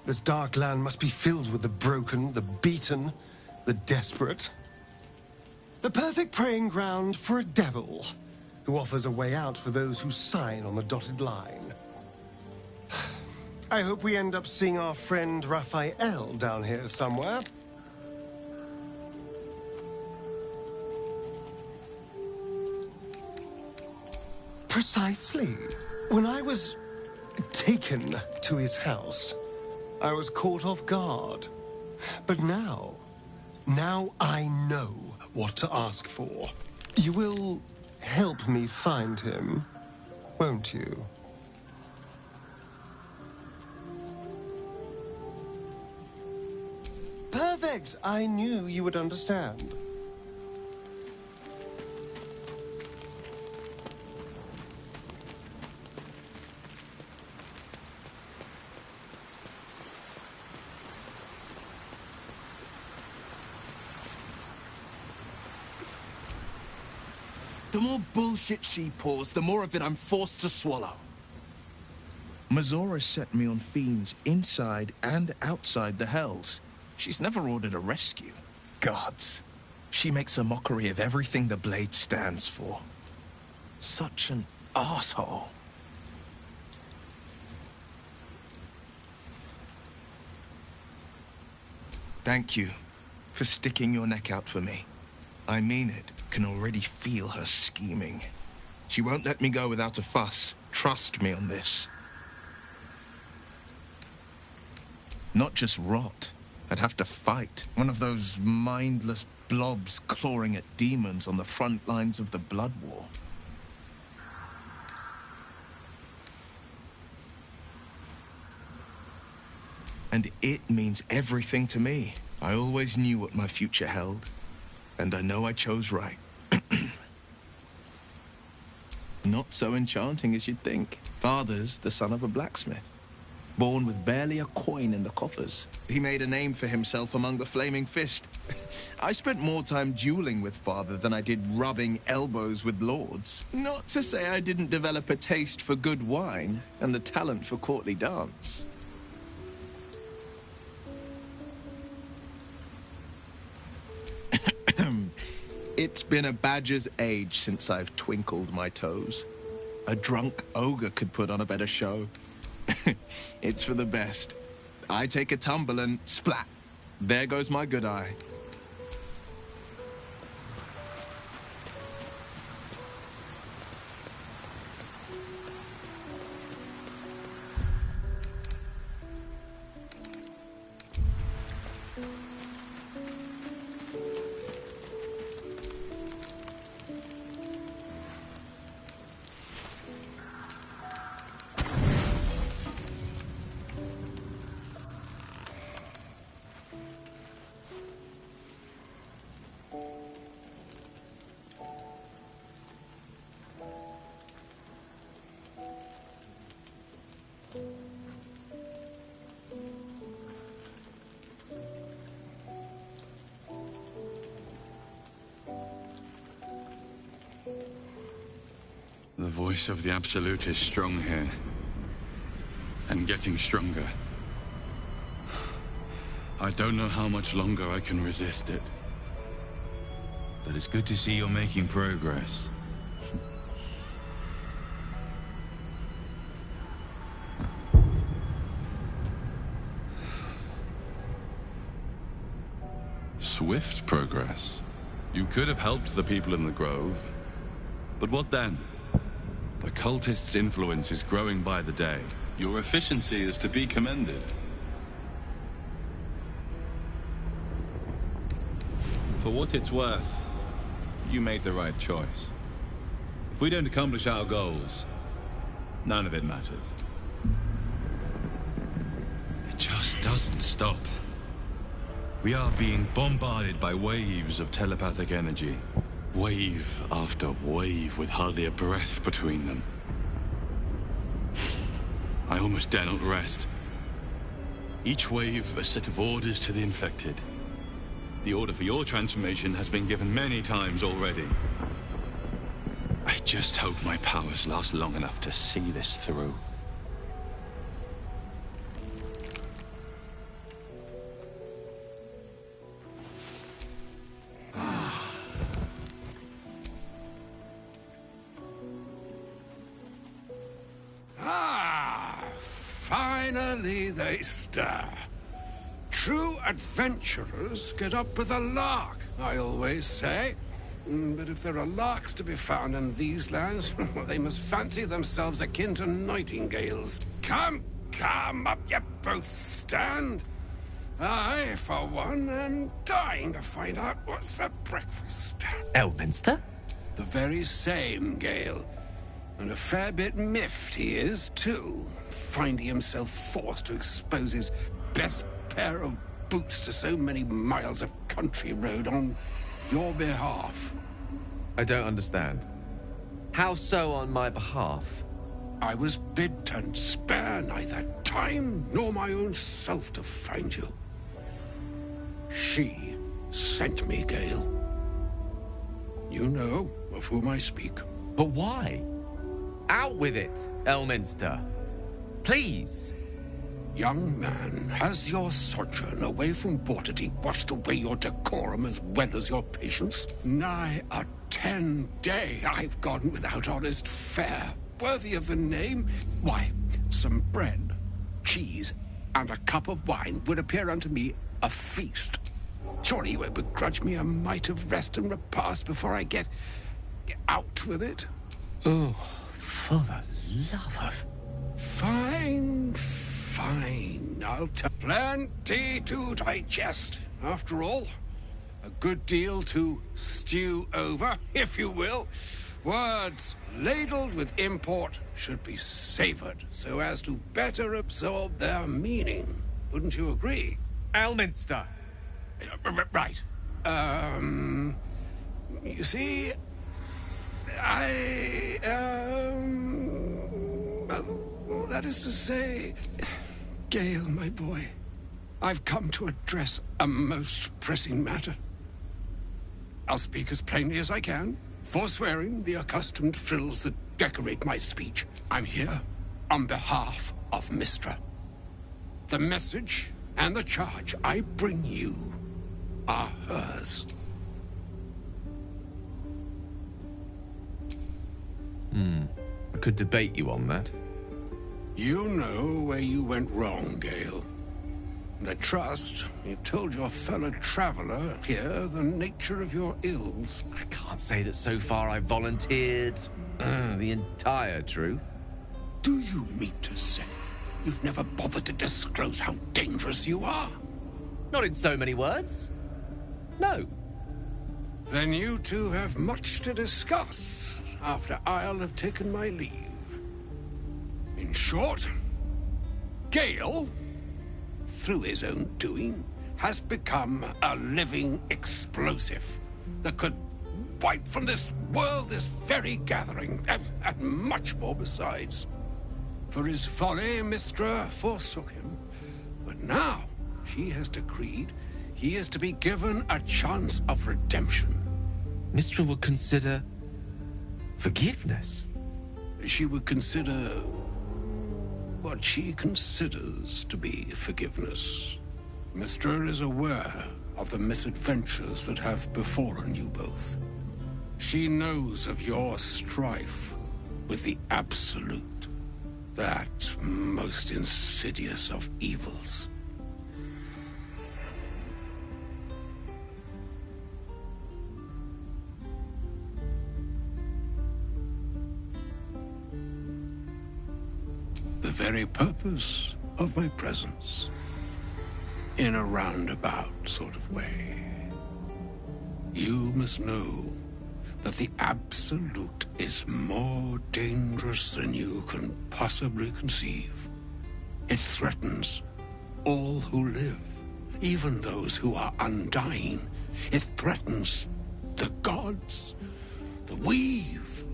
This dark land must be filled with the broken, the beaten, the desperate. The perfect preying ground for a devil who offers a way out for those who sign on the dotted line. I hope we end up seeing our friend Raphael down here somewhere. Precisely. When I was taken to his house, I was caught off guard. But now I know what to ask for. You will help me find him, won't you? Perfect! I knew you would understand. The more bullshit she pours, the more of it I'm forced to swallow. Mizora set me on fiends inside and outside the Hells. She's never ordered a rescue. Gods. She makes a mockery of everything the Blade stands for. Such an asshole. Thank you for sticking your neck out for me. I mean it. Can already feel her scheming. She won't let me go without a fuss. Trust me on this. Not just rot. I'd have to fight. One of those mindless blobs clawing at demons on the front lines of the Blood War. And it means everything to me. I always knew what my future held. And I know I chose right. Not so enchanting as you'd think. Father's the son of a blacksmith. Born with barely a coin in the coffers. He made a name for himself among the Flaming Fist. I spent more time dueling with father than I did rubbing elbows with lords. Not to say I didn't develop a taste for good wine and the talent for courtly dance. It's been a badger's age since I've twinkled my toes. A drunk ogre could put on a better show. It's for the best. I take a tumble and splat. There goes my good eye. The voice of the Absolute is strong here. And getting stronger. I don't know how much longer I can resist it. But it's good to see you're making progress. Swift progress. You could have helped the people in the Grove. But what then? The cultists' influence is growing by the day. Your efficiency is to be commended. For what it's worth, you made the right choice. If we don't accomplish our goals, none of it matters. It just doesn't stop. We are being bombarded by waves of telepathic energy. Wave after wave with hardly a breath between them. I almost dare not rest. Each wave a set of orders to the infected. The order for your transformation has been given many times already. I just hope my powers last long enough to see this through. Finally they stir. True adventurers get up with a lark, I always say. But if there are larks to be found in these lands, well, they must fancy themselves akin to nightingales. Come, up you both stand. I, for one, am dying to find out what's for breakfast. Elminster? The very same, Gale. And a fair bit miffed he is, too, finding himself forced to expose his best pair of boots to so many miles of country road on your behalf. I don't understand. How so on my behalf? I was bid to spare neither time nor my own self to find you. She sent me, Gale. You know of whom I speak. But why? Out with it, Elminster. Please. Young man, has your sojourn away from Bortity washed away your decorum as well as your patience? Nigh a 10-day I've gone without honest fare, worthy of the name. Why, some bread, cheese, and a cup of wine would appear unto me a feast. Surely you won't begrudge me a mite of rest and repast before I get out with it. Oh, for the love of... Fine, fine. I'll tell. Plenty to digest, after all. A good deal to stew over, if you will. Words ladled with import should be savored so as to better absorb their meaning. Wouldn't you agree? Elminster. Right. You see, well, that is to say, Gale, my boy, I've come to address a most pressing matter. I'll speak as plainly as I can, forswearing the accustomed frills that decorate my speech. I'm here on behalf of Mystra. The message and the charge I bring you are hers. I could debate you on that. You know where you went wrong, Gale. And I trust you've told your fellow traveler here the nature of your ills. I can't say that so far I've volunteered the entire truth. Do you mean to say you've never bothered to disclose how dangerous you are? Not in so many words. No. Then you two have much to discuss after I'll have taken my leave. In short, Gale, through his own doing, has become a living explosive that could wipe from this world this very gathering, and much more besides. For his folly, Mystra forsook him. But now, she has decreed he is to be given a chance of redemption. Mystra would consider forgiveness. She would consider what she considers to be forgiveness. Mystra is aware of the misadventures that have befallen you both. She knows of your strife with the Absolute, that most insidious of evils. The very purpose of my presence, in a roundabout sort of way. You must know that the Absolute is more dangerous than you can possibly conceive. It threatens all who live, even those who are undying. It threatens the gods, the weave,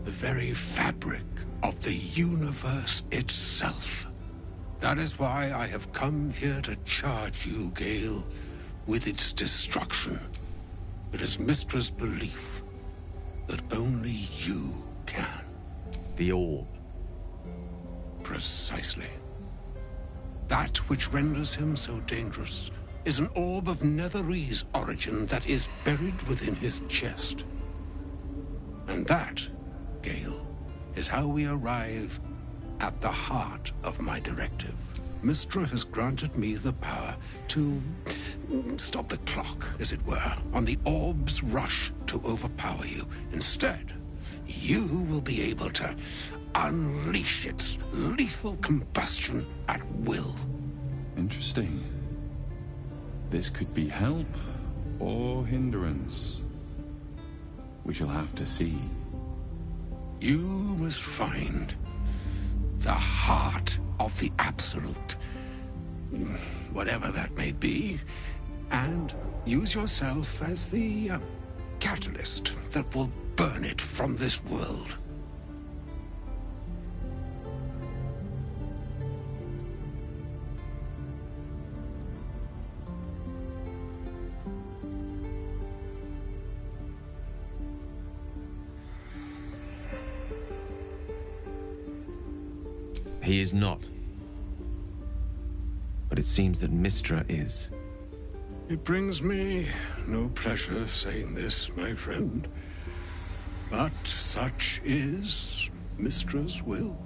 the very fabric of the universe itself. That is why I have come here to charge you, Gale, with its destruction. It is Mystra's belief that only you can. The orb. Precisely. That which renders him so dangerous is an orb of Netherese origin that is buried within his chest. And that, Gale, is how we arrive at the heart of my directive. Mystra has granted me the power to stop the clock, as it were, on the orb's rush to overpower you. Instead, you will be able to unleash its lethal combustion at will. Interesting. This could be help or hindrance. We shall have to see. You must find the heart of the Absolute, whatever that may be, and use yourself as the catalyst that will burn it from this world. He is not. But it seems that Mystra is. It brings me no pleasure saying this, my friend. But such is Mystra's will.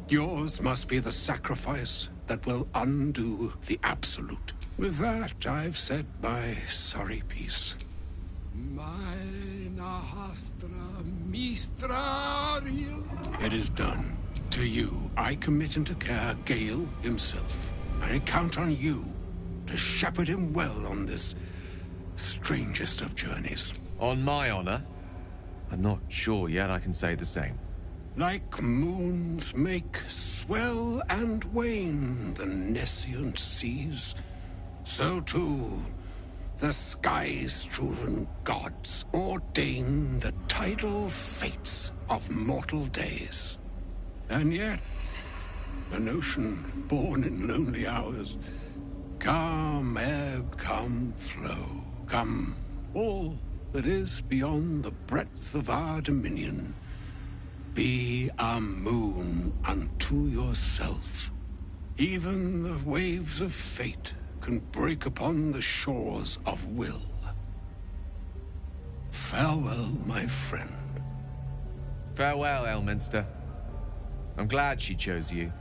Yours must be the sacrifice that will undo the Absolute. With that, I've said my sorry piece. It is done. To you, I commit and to care Gale himself. I count on you to shepherd him well on this strangest of journeys. On my honor? I'm not sure yet I can say the same. Like moons make swell and wane the nescient seas, so too the skies-strewn gods ordain the tidal fates of mortal days. And yet, an ocean born in lonely hours, come ebb, come flow, come all that is beyond the breadth of our dominion. Be a moon unto yourself. Even the waves of fate can break upon the shores of will. Farewell, my friend. Farewell, Elminster. I'm glad she chose you.